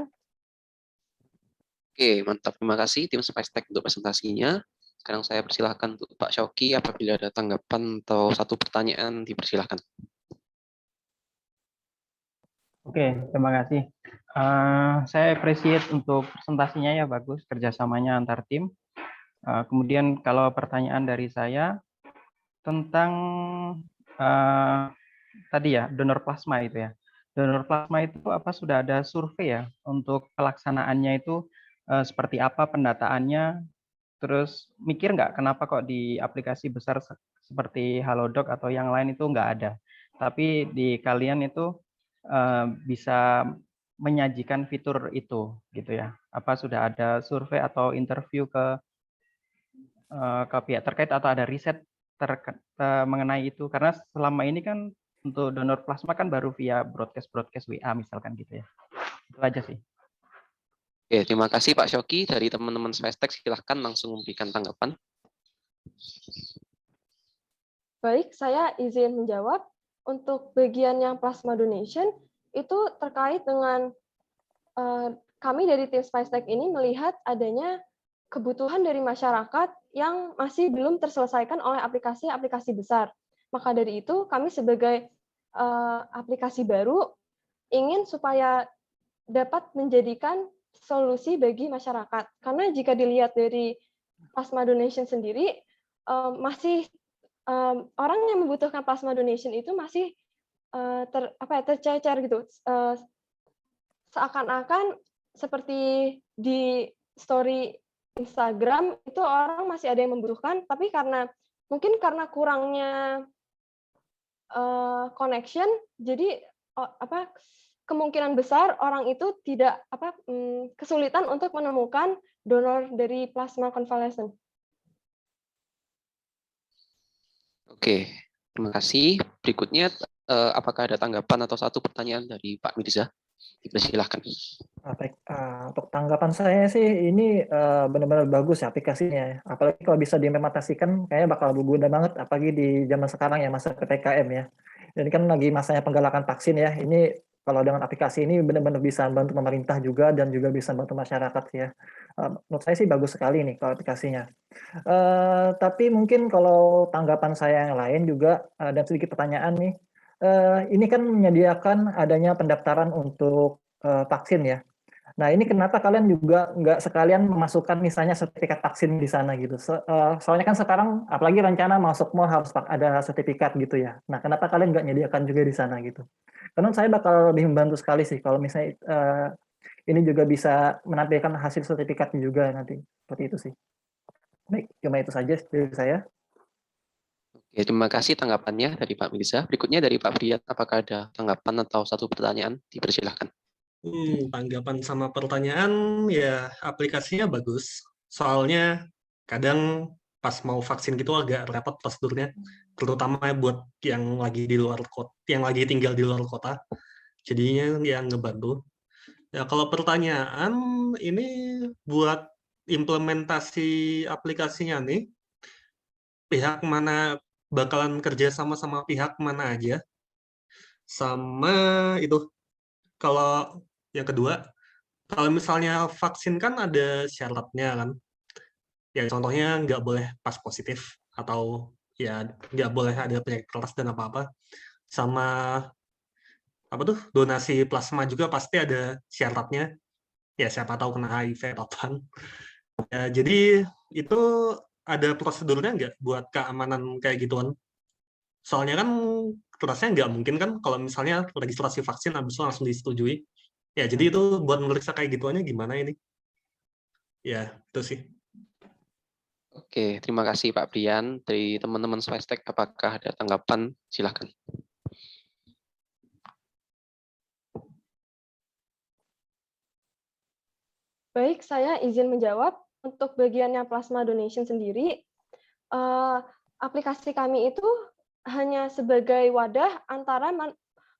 S1: Oke, mantap. Terima kasih tim Spice Tech untuk presentasinya. Sekarang saya persilahkan untuk Pak Syauqi, apabila ada tanggapan atau satu pertanyaan, dipersilahkan.
S3: Oke, terima kasih. Saya appreciate untuk presentasinya ya, bagus kerjasamanya antar tim. Kemudian kalau pertanyaan dari saya tentang tadi ya, donor plasma itu ya. Donor plasma itu apa sudah ada survei ya untuk pelaksanaannya itu seperti apa pendataannya? Terus mikir nggak kenapa kok di aplikasi besar seperti Halodoc atau yang lain itu nggak ada, tapi di kalian itu bisa menyajikan fitur itu gitu ya? Apa sudah ada survei atau interview ke pihak terkait atau ada riset mengenai itu? Karena selama ini kan untuk donor plasma kan baru via broadcast WA misalkan gitu ya. Itu aja sih.
S1: Oke, terima kasih Pak Syauqi. Dari teman-teman Spacetech, silahkan langsung memberikan tanggapan.
S9: Baik, saya izin menjawab. Untuk bagian yang plasma donation, itu terkait dengan kami dari tim Spacetech ini melihat adanya kebutuhan dari masyarakat yang masih belum terselesaikan oleh aplikasi-aplikasi besar. Maka dari itu, kami sebagai aplikasi baru ingin supaya dapat menjadikan solusi bagi masyarakat. Karena jika dilihat dari plasma donation sendiri, masih orang yang membutuhkan plasma donation itu masih tercecer gitu. Seakan-akan seperti di story Instagram itu orang masih ada yang membutuhkan, tapi mungkin karena kurangnya connection, jadi kemungkinan besar orang itu tidak kesulitan untuk menemukan donor dari plasma convalescent.
S1: Oke, terima kasih. Berikutnya, apakah ada tanggapan atau satu pertanyaan dari Pak Mirza? Dipersilahkan.
S4: Baik, untuk tanggapan saya sih ini benar-benar bagus ya aplikasinya ya. Apalagi kalau bisa diimplementasikan kayaknya bakal berguna banget apalagi di zaman sekarang ya, masa PPKM ya. Jadi kan lagi masanya penggalakan vaksin ya. Ini kalau dengan aplikasi ini benar-benar bisa bantu pemerintah juga dan juga bisa bantu masyarakat ya. Menurut saya sih bagus sekali nih kalau aplikasinya. Tapi mungkin kalau tanggapan saya yang lain juga dan sedikit pertanyaan nih. Ini kan menyediakan adanya pendaftaran untuk vaksin ya. Nah, ini kenapa kalian juga nggak sekalian memasukkan misalnya sertifikat vaksin di sana gitu? Soalnya kan sekarang apalagi rencana masuk mall harus ada sertifikat gitu ya. Nah, kenapa kalian nggak menyediakan juga di sana gitu? Karena saya bakal lebih membantu sekali sih kalau misalnya ini juga bisa menampilkan hasil sertifikatnya juga nanti. Seperti itu sih. Baik, cuma itu saja dari saya.
S1: Oke, terima kasih tanggapannya dari Pak Mirza. Berikutnya dari Pak Briat, apakah ada tanggapan atau satu pertanyaan? Dipersilahkan.
S5: Tanggapan sama pertanyaan, ya aplikasinya bagus. Soalnya kadang pas mau vaksin gitu agak repot prosedurnya, terutama buat yang lagi di luar kota, yang lagi tinggal di luar kota. Jadinya yang ngebantu. Ya kalau pertanyaan ini buat implementasi aplikasinya nih, pihak mana bakalan kerja sama pihak mana aja. Sama itu, kalau yang kedua, kalau misalnya vaksin kan ada syaratnya kan. Ya contohnya nggak boleh pas positif atau ya nggak boleh ada penyakit keras dan apa-apa. Sama apa tuh donasi plasma juga pasti ada syaratnya. Ya siapa tahu kena HIV atau apa. Ya, jadi itu ada prosedurnya nggak buat keamanan kayak gituan? Soalnya kan rasanya nggak mungkin kan kalau misalnya registrasi vaksin habis itu langsung disetujui. Ya, jadi itu buat meriksa kayak gituannya gimana ini? Ya, itu sih.
S1: Oke, terima kasih Pak Brian. Dari teman-teman Spacetech, apakah ada tanggapan? Silahkan.
S9: Baik, saya izin menjawab. Untuk bagiannya plasma donation sendiri, aplikasi kami itu hanya sebagai wadah antara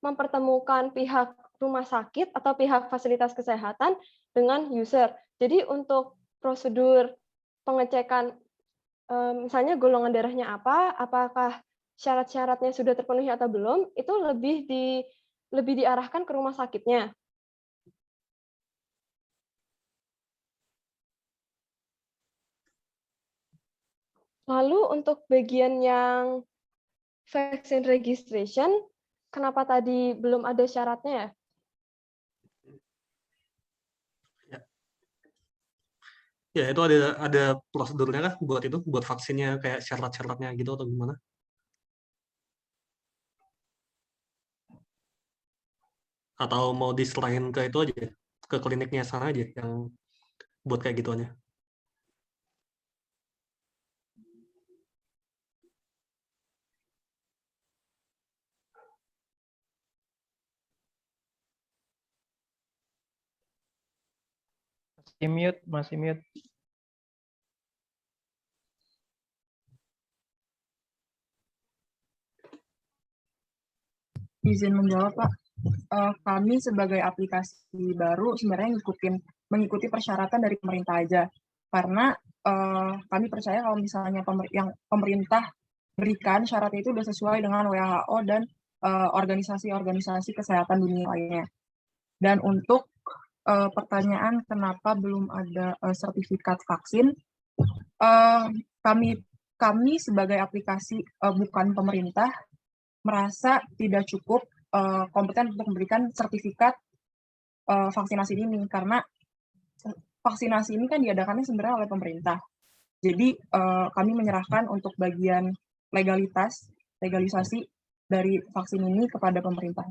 S9: mempertemukan pihak rumah sakit atau pihak fasilitas kesehatan dengan user. Jadi untuk prosedur pengecekan misalnya golongan darahnya apa, apakah syarat-syaratnya sudah terpenuhi atau belum, itu lebih diarahkan ke rumah sakitnya. Lalu untuk bagian yang vaccine registration, kenapa tadi belum ada syaratnya ya?
S5: Ya, itu ada prosedurnya kah buat itu, buat vaksinnya kayak syarat-syaratnya gitu atau gimana? Atau mau diserahin ke itu aja, ke kliniknya sana aja yang buat kayak gituannya?
S3: Masih mute.
S10: Izin menjawab, Pak. Kami sebagai aplikasi baru sebenarnya mengikuti persyaratan dari pemerintah aja. Karena kami percaya kalau misalnya yang pemerintah berikan syaratnya itu sudah sesuai dengan WHO dan organisasi-organisasi kesehatan dunia lainnya. Dan untuk pertanyaan kenapa belum ada sertifikat vaksin, kami sebagai aplikasi bukan pemerintah merasa tidak cukup kompeten untuk memberikan sertifikat vaksinasi ini karena vaksinasi ini kan diadakannya sebenarnya oleh pemerintah. Jadi kami menyerahkan untuk bagian legalisasi dari vaksin ini kepada pemerintah.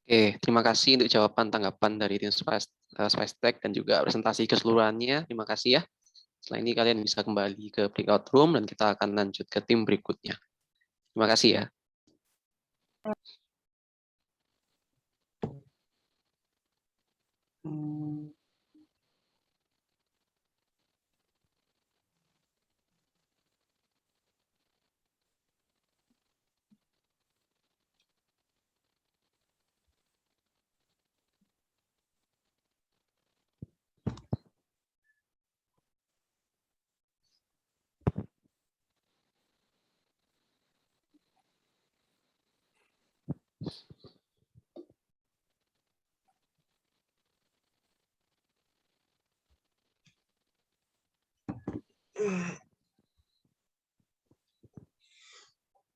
S1: Oke, terima kasih untuk jawaban tanggapan dari tim Spacetech dan juga presentasi keseluruhannya. Terima kasih ya. Setelah ini kalian bisa kembali ke breakout room dan kita akan lanjut ke tim berikutnya. Terima kasih ya.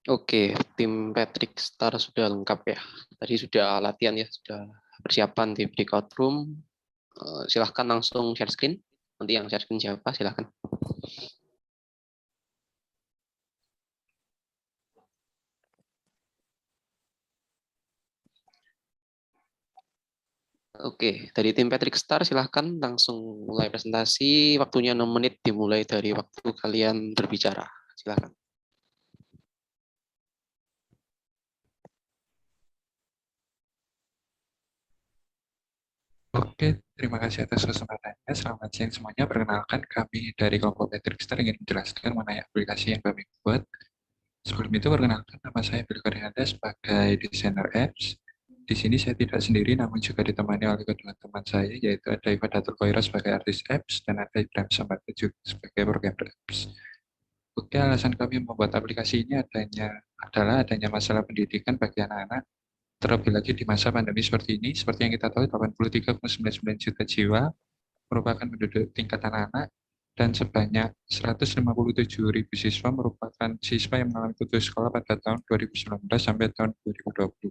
S1: Oke, tim Patrick Star sudah lengkap ya. Tadi sudah latihan ya, sudah persiapan di breakout room. Silahkan langsung share screen. Nanti yang share screen siapa, silahkan. Oke, dari tim Patrick Star silahkan langsung mulai presentasi. Waktunya 6 menit dimulai dari waktu kalian berbicara. Silahkan.
S11: Oke, terima kasih atas kesempatannya. Selamat siang semuanya. Perkenalkan, kami dari kelompok Patrick Star ingin menjelaskan mengenai aplikasi yang kami buat. Sebelum itu, perkenalkan nama saya Bill Karyanda sebagai desainer apps. Di sini saya tidak sendiri, namun juga ditemani oleh kedua teman saya, yaitu ada Iva Datul Koira sebagai artis apps, dan ada Ibrahim Sambat juga sebagai programmer apps. Oke, alasan kami membuat aplikasi ini adalah adanya masalah pendidikan bagi anak-anak, terlebih lagi di masa pandemi seperti ini. Seperti yang kita tahu, 83,99 juta jiwa merupakan penduduk tingkat anak-anak, dan sebanyak 157.000 siswa merupakan siswa yang mengalami putus sekolah pada tahun 2019 sampai tahun 2020.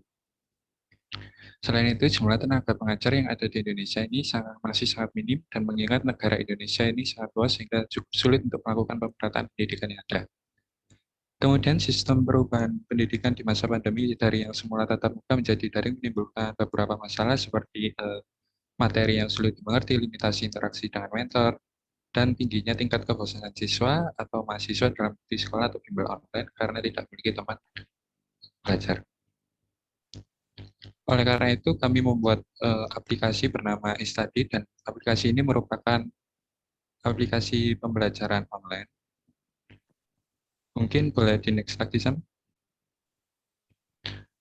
S11: Selain itu, jumlah tenaga pengajar yang ada di Indonesia ini masih sangat minim, dan mengingat negara Indonesia ini sangat luas sehingga cukup sulit untuk melakukan pemerataan pendidikan yang ada. Kemudian sistem perubahan pendidikan di masa pandemi dari yang semula tatap muka menjadi daring menimbulkan beberapa masalah seperti materi yang sulit dimengerti, limitasi interaksi dengan mentor, dan tingginya tingkat kebosanan siswa atau mahasiswa dalam di sekolah atau bimbel online karena tidak memiliki teman belajar. Oleh karena itu, kami membuat aplikasi bernama eStudy, dan aplikasi ini merupakan aplikasi pembelajaran online. Mungkin boleh di next slide, Sam.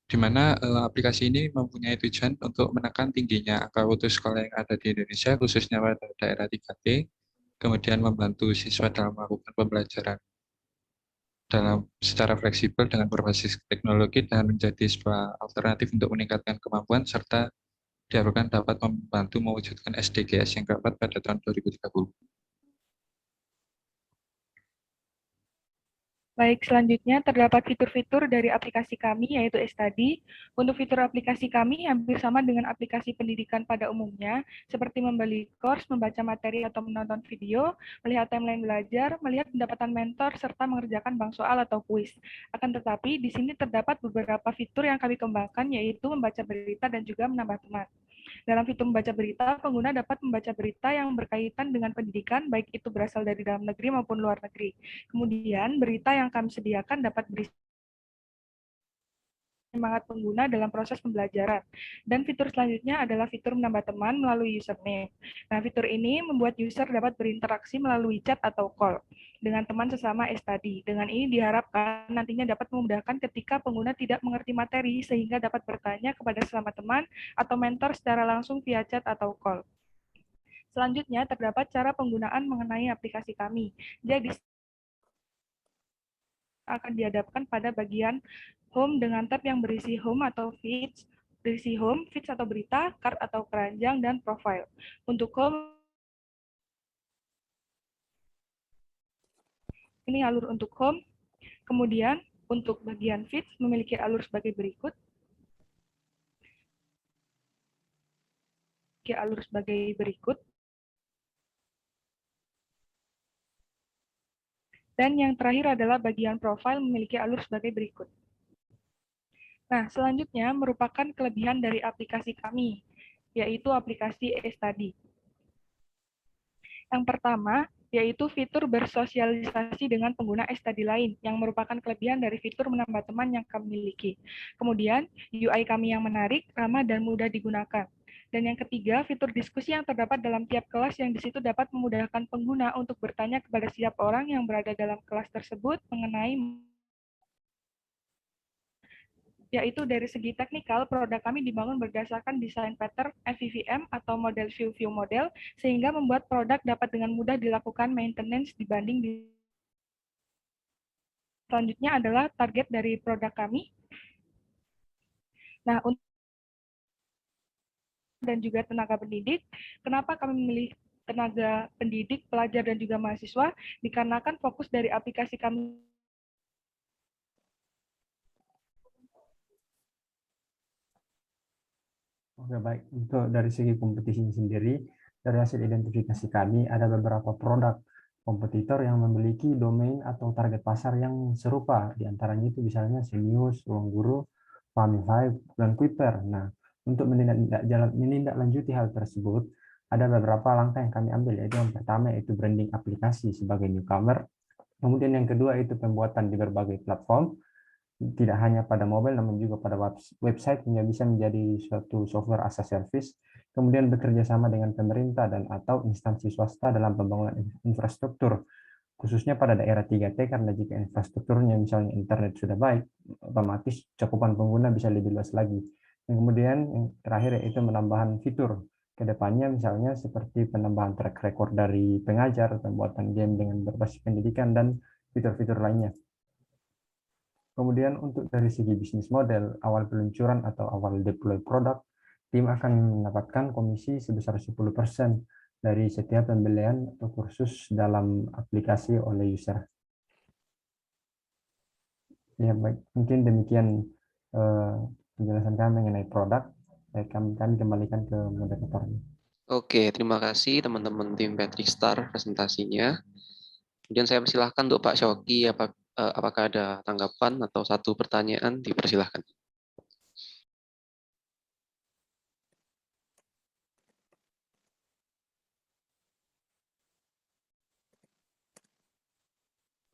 S11: Di mana aplikasi ini mempunyai tujuan untuk menekan tingginya angka putus sekolah yang ada di Indonesia, khususnya pada daerah 3T, kemudian membantu siswa dalam melakukan pembelajaran secara fleksibel dengan berbasis teknologi dan menjadi sebuah alternatif untuk meningkatkan kemampuan serta diharapkan dapat membantu mewujudkan SDGs yang keempat pada tahun 2030.
S12: Baik, selanjutnya terdapat fitur-fitur dari aplikasi kami, yaitu Study. Untuk fitur aplikasi kami hampir sama dengan aplikasi pendidikan pada umumnya, seperti membeli course, membaca materi atau menonton video, melihat timeline belajar, melihat pendapatan mentor, serta mengerjakan bank soal atau kuis. Akan tetapi, di sini terdapat beberapa fitur yang kami kembangkan, yaitu membaca berita dan juga menambah teman. Dalam fitur membaca berita, pengguna dapat membaca berita yang berkaitan dengan pendidikan, baik itu berasal dari dalam negeri maupun luar negeri. Kemudian, berita yang kami sediakan dapat berisi semangat pengguna dalam proses pembelajaran. Dan fitur selanjutnya adalah fitur menambah teman melalui username. Nah, fitur ini membuat user dapat berinteraksi melalui chat atau call dengan teman sesama Study. Dengan ini diharapkan nantinya dapat memudahkan ketika pengguna tidak mengerti materi sehingga dapat bertanya kepada sesama teman atau mentor secara langsung via chat atau call. Selanjutnya, terdapat cara penggunaan mengenai aplikasi kami. Jadi, akan dihadapkan pada bagian Home dengan tab yang berisi Home atau Feeds, berisi Home, Feeds atau berita, Card atau keranjang, dan Profile. Untuk Home, ini alur untuk Home. Kemudian, untuk bagian Feeds memiliki alur sebagai berikut. Dan yang terakhir adalah bagian Profile memiliki alur sebagai berikut. Nah, selanjutnya merupakan kelebihan dari aplikasi kami, yaitu aplikasi Study. Yang pertama, yaitu fitur bersosialisasi dengan pengguna Study lain, yang merupakan kelebihan dari fitur menambah teman yang kami miliki. Kemudian, UI kami yang menarik, ramah, dan mudah digunakan. Dan yang ketiga, fitur diskusi yang terdapat dalam tiap kelas yang di situ dapat memudahkan pengguna untuk bertanya kepada setiap orang yang berada dalam kelas tersebut mengenai yaitu dari segi teknikal, produk kami dibangun berdasarkan desain pattern FVVM atau model view model, sehingga membuat produk dapat dengan mudah dilakukan maintenance dibanding di selanjutnya adalah target dari produk kami. Nah, dan juga tenaga pendidik, kenapa kami memilih tenaga pendidik, pelajar, dan juga mahasiswa? Dikarenakan fokus dari aplikasi kami
S13: Oke, baik. Untuk dari segi kompetisi sendiri, dari hasil identifikasi kami, ada beberapa produk kompetitor yang memiliki domain atau target pasar yang serupa. Di antaranya itu misalnya Senius, Ruang Guru, Famify, dan Kuiper. Nah, untuk menindaklanjuti hal tersebut, ada beberapa langkah yang kami ambil, yaitu yang pertama yaitu branding aplikasi sebagai newcomer. Kemudian yang kedua itu pembuatan di berbagai platform, tidak hanya pada mobile namun juga pada website hingga bisa menjadi suatu software as a service, kemudian bekerja sama dengan pemerintah dan atau instansi swasta dalam pembangunan infrastruktur, khususnya pada daerah 3T, karena jika infrastrukturnya misalnya internet sudah baik, otomatis cakupan pengguna bisa lebih luas lagi. Dan kemudian yang terakhir yaitu penambahan fitur ke depannya, misalnya seperti penambahan track record dari pengajar, pembuatan game dengan berbasis pendidikan, dan fitur-fitur lainnya. Kemudian untuk dari segi bisnis model, awal peluncuran atau awal deploy produk, tim akan mendapatkan komisi sebesar 10% dari setiap pembelian atau kursus dalam aplikasi oleh user. Ya, baik. Mungkin demikian penjelasan kami mengenai produk. Kami kembalikan ke moderator.
S1: Oke, terima kasih teman-teman tim Patrick Star presentasinya. Kemudian saya persilahkan untuk Pak Syauqi, apakah ada tanggapan atau satu pertanyaan, dipersilahkan.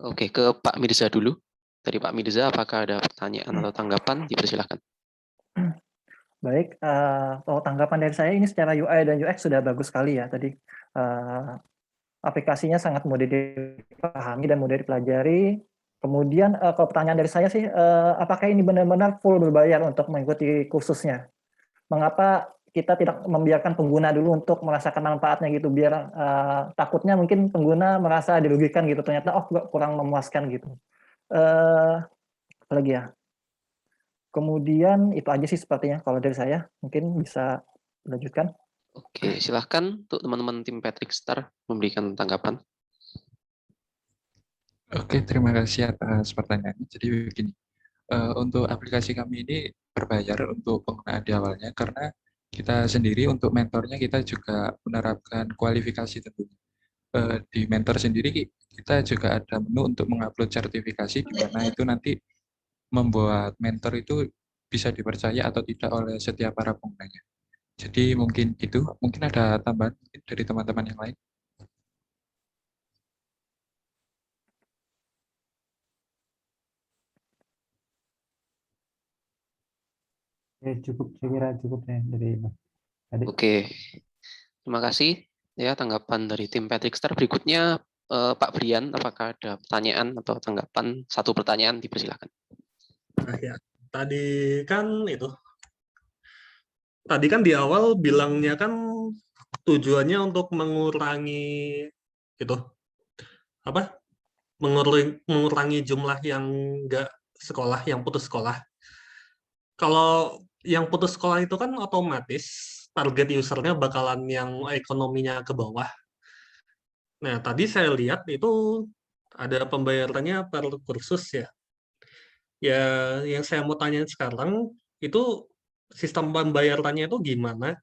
S1: Oke, ke Pak Mirza dulu. Dari Pak Mirza, apakah ada pertanyaan atau tanggapan, dipersilahkan.
S4: Baik, kalau tanggapan dari saya ini secara UI dan UX sudah bagus sekali ya. Tadi aplikasinya sangat mudah dipahami dan mudah dipelajari. Kemudian kalau pertanyaan dari saya sih, apakah ini benar-benar full berbayar untuk mengikuti kursusnya? Mengapa kita tidak membiarkan pengguna dulu untuk merasakan manfaatnya gitu, biar takutnya mungkin pengguna merasa dirugikan gitu, ternyata kurang memuaskan gitu. Apalagi ya? Kemudian itu aja sih sepertinya kalau dari saya, mungkin bisa dilanjutkan.
S1: Oke, silahkan untuk teman-teman tim Patrick Star memberikan tanggapan.
S11: Oke, terima kasih atas pertanyaannya. Jadi begini, untuk aplikasi kami ini berbayar untuk penggunaan di awalnya karena kita sendiri untuk mentornya kita juga menerapkan kualifikasi tentunya. Di mentor sendiri kita juga ada menu untuk mengupload sertifikasi di mana itu nanti membuat mentor itu bisa dipercaya atau tidak oleh setiap para penggunanya. Jadi mungkin itu, mungkin ada tambahan dari teman-teman yang lain.
S13: Cukup, saya kira cukup ya dari tadi.
S1: Oke, terima kasih ya tanggapan dari tim Patrickstar. Berikutnya Pak Brian, apakah ada pertanyaan atau tanggapan? Satu pertanyaan, dipersilakan.
S5: Nah, ya. Tadi kan di awal bilangnya kan tujuannya untuk mengurangi itu apa? Mengurangi jumlah yang nggak sekolah, yang putus sekolah. Kalau yang putus sekolah itu kan otomatis target usernya bakalan yang ekonominya ke bawah. Nah, tadi saya lihat itu ada pembayarannya per kursus ya. Ya, yang saya mau tanya sekarang itu sistem pembayarannya itu gimana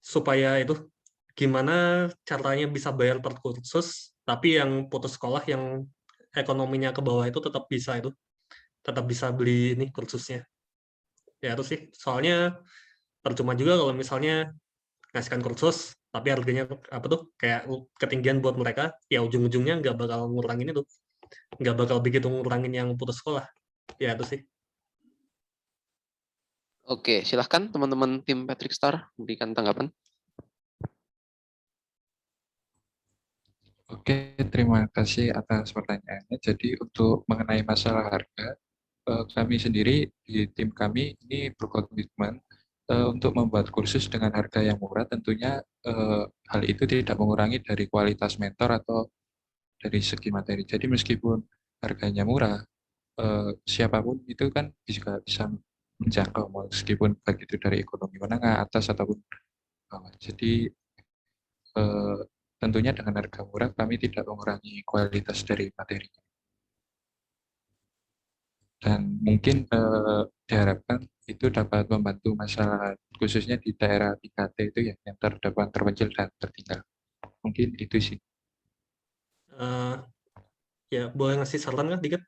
S5: supaya itu gimana caranya bisa bayar per kursus, tapi yang putus sekolah yang ekonominya ke bawah itu tetap bisa beli ini kursusnya. Ya itu sih, soalnya percuma juga kalau misalnya ngasihkan kursus, tapi harganya apa tuh kayak ketinggian buat mereka, ya ujung-ujungnya nggak bakal ngurangin itu, nggak bakal begitu ngurangin yang putus sekolah. Ya itu sih.
S1: Oke, silahkan teman-teman tim Patrickstar memberikan tanggapan.
S11: Oke, terima kasih atas pertanyaannya. Jadi untuk mengenai masalah harga, kami sendiri di tim kami ini berkomitmen untuk membuat kursus dengan harga yang murah. Tentunya hal itu tidak mengurangi dari kualitas mentor atau dari segi materi. Jadi meskipun harganya murah, siapapun itu kan juga bisa menjangkau meskipun baik itu dari ekonomi menengah atas ataupun bawah. Jadi tentunya dengan harga murah kami tidak mengurangi kualitas dari materinya. Dan mungkin diharapkan itu dapat membantu masalah khususnya di daerah 3T itu ya, yang terpencil dan tertinggal. Mungkin itu sih.
S5: Ya boleh ngasih saran nggak dikit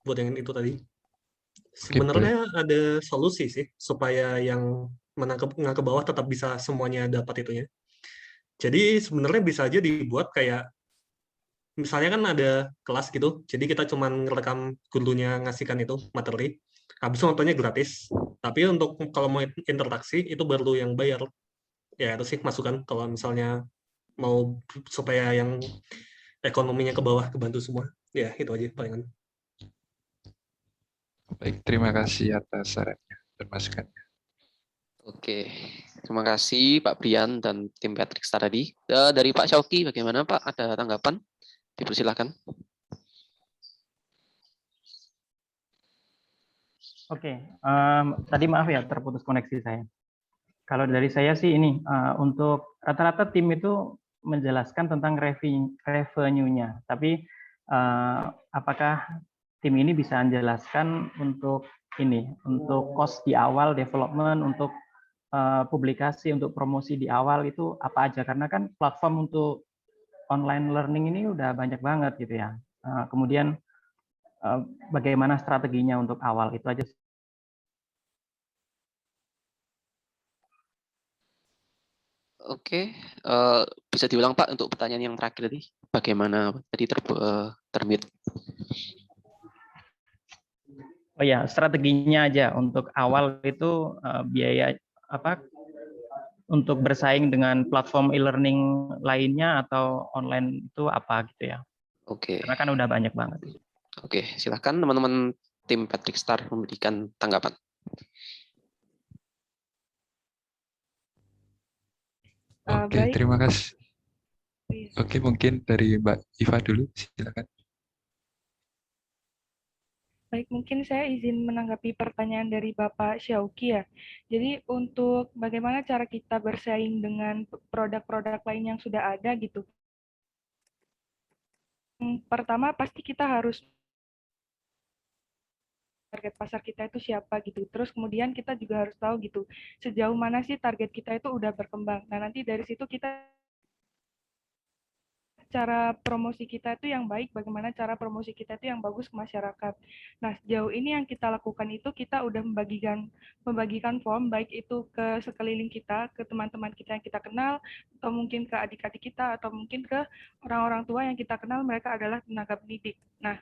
S5: buat yang itu tadi?
S11: Oke,
S5: Sebenarnya ada solusi sih supaya yang menangkap ke bawah tetap bisa semuanya dapat itunya. Jadi sebenarnya bisa aja dibuat kayak misalnya kan ada kelas gitu, jadi kita cuma ngerekam gurunya ngasihkan itu materi, habis itu nontonnya gratis. Tapi untuk kalau mau interaksi itu baru yang bayar. Ya itu sih masukan kalau misalnya mau supaya yang ekonominya ke bawah kebantu semua. Ya itu aja palingan.
S11: Baik, terima kasih atas sarannya dan masukannya.
S1: Oke, terima kasih Pak Brian dan tim Patrickstar tadi. Dari Pak Syauki, bagaimana Pak? Ada tanggapan? Dipersilakan.
S3: Oke, tadi maaf ya terputus koneksi saya. Kalau dari saya sih ini, untuk rata-rata tim itu menjelaskan tentang revenue-nya, tapi apakah tim ini bisa menjelaskan untuk ini, untuk cost di awal development, untuk publikasi, untuk promosi di awal itu apa aja? Karena kan platform untuk online learning ini udah banyak banget gitu ya. Kemudian bagaimana strateginya untuk awal itu aja.
S1: Oke, bisa diulang Pak untuk pertanyaan yang terakhir tadi. Bagaimana tadi termute?
S3: Oh ya, strateginya aja untuk awal itu biaya apa untuk bersaing dengan platform e-learning lainnya atau online itu apa gitu ya.
S1: Oke.
S3: Karena kan udah banyak banget.
S1: Oke, silakan teman-teman tim Patrickstar memberikan tanggapan.
S11: Oke, terima kasih. Oke, mungkin dari Mbak Iva dulu, silakan.
S12: Baik, mungkin saya izin menanggapi pertanyaan dari Bapak Syauki ya. Jadi untuk bagaimana cara kita bersaing dengan produk-produk lain yang sudah ada gitu. pertama pasti kita harus target pasar kita itu siapa gitu. Terus kemudian kita juga harus tahu gitu, sejauh mana sih target kita itu udah berkembang. Nah, nanti dari situ kita cara promosi kita itu yang baik, bagaimana cara promosi kita itu yang bagus ke masyarakat. Nah, sejauh ini yang kita lakukan itu kita udah membagikan form, baik itu ke sekeliling kita, ke teman-teman kita yang kita kenal, atau mungkin ke adik-adik kita, atau mungkin ke orang-orang tua yang kita kenal, mereka adalah tenaga pendidik. Nah,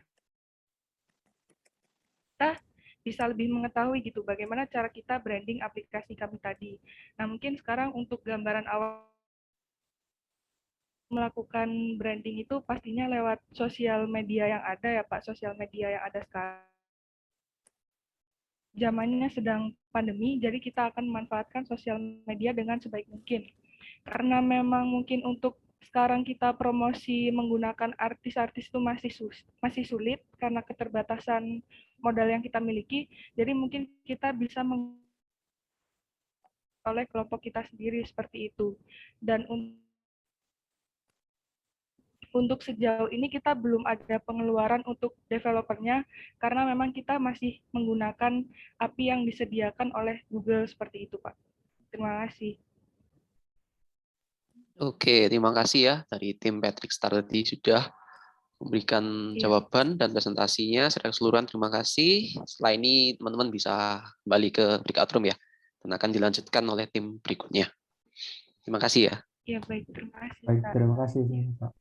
S12: kita bisa lebih mengetahui gitu bagaimana cara kita branding aplikasi kami tadi. Nah, mungkin sekarang untuk gambaran awal melakukan branding itu pastinya lewat sosial media yang ada ya Pak, sosial media yang ada sekarang. Zamannya sedang pandemi, jadi kita akan memanfaatkan sosial media dengan sebaik mungkin. Karena memang mungkin untuk sekarang kita promosi menggunakan artis-artis itu masih sulit karena keterbatasan modal yang kita miliki, jadi mungkin kita bisa oleh kelompok kita sendiri seperti itu. Dan untuk sejauh ini kita belum ada pengeluaran untuk developernya karena memang kita masih menggunakan API yang disediakan oleh Google seperti itu, Pak. Terima kasih.
S1: Oke, terima kasih ya dari tim Patrick Star tadi sudah memberikan jawaban dan presentasinya secara keseluruhan. Terima kasih. Setelah ini teman-teman bisa kembali ke breakout room ya, dan akan dilanjutkan oleh tim berikutnya. Terima kasih ya.
S12: Ya, baik, terima kasih.
S13: Baik, terima kasih Pak.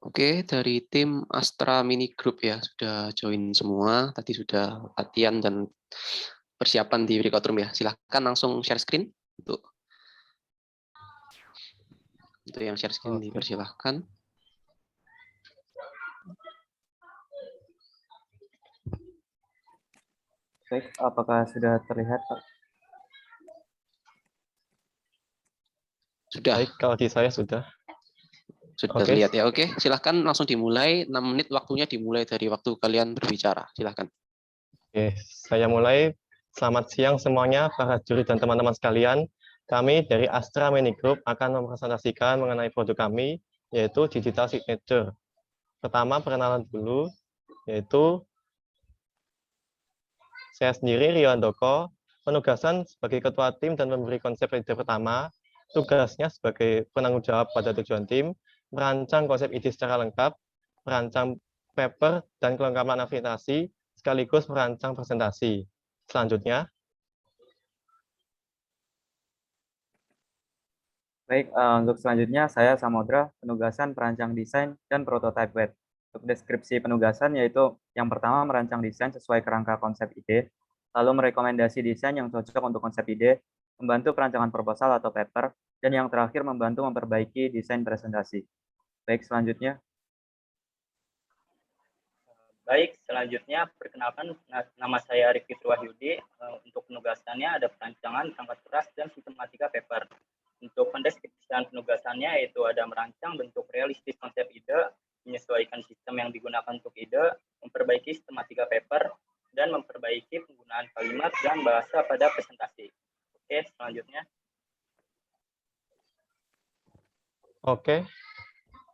S1: Oke, dari tim Astra Mini Group ya, sudah join semua. Tadi sudah latihan dan persiapan di breakout room ya. Silahkan langsung share screen untuk yang share screen dipersilahkan.
S14: Baik, apakah sudah terlihat, Pak?
S1: Sudah.
S15: Baik, kalau di saya sudah.
S1: Sudah terlihat ya. Oke, silahkan langsung dimulai. 6 menit waktunya dimulai dari waktu kalian berbicara. Silahkan.
S15: Oke, saya mulai. Selamat siang semuanya, para juri dan teman-teman sekalian. Kami dari Astra Mini Group akan mempresentasikan mengenai produk kami, yaitu Digital Signature. Pertama, perkenalan dulu, yaitu saya sendiri, Rio Handoko, penugasan sebagai ketua tim dan memberi konsep ide pertama, tugasnya sebagai penanggung jawab pada tujuan tim, merancang konsep ide secara lengkap, merancang paper dan kelengkapan aplikasi, sekaligus merancang presentasi. Selanjutnya.
S14: Baik, untuk selanjutnya saya Samodra, penugasan perancang desain dan prototype web. Untuk deskripsi penugasan yaitu yang pertama merancang desain sesuai kerangka konsep ide, lalu merekomendasi desain yang cocok untuk konsep ide, membantu perancangan proposal atau paper, dan yang terakhir membantu memperbaiki desain presentasi. Baik, selanjutnya.
S16: Baik, selanjutnya perkenalkan nama saya Rifki Wahyudi. Untuk penugasannya ada perancangan, perangkat keras, dan sistematika paper. Untuk pendeskripsian penugasannya yaitu ada merancang bentuk realistis konsep ide, menyesuaikan sistem yang digunakan untuk ide, memperbaiki sistematika paper, dan memperbaiki penggunaan kalimat dan bahasa pada presentasi. Oke, selanjutnya.
S15: Oke,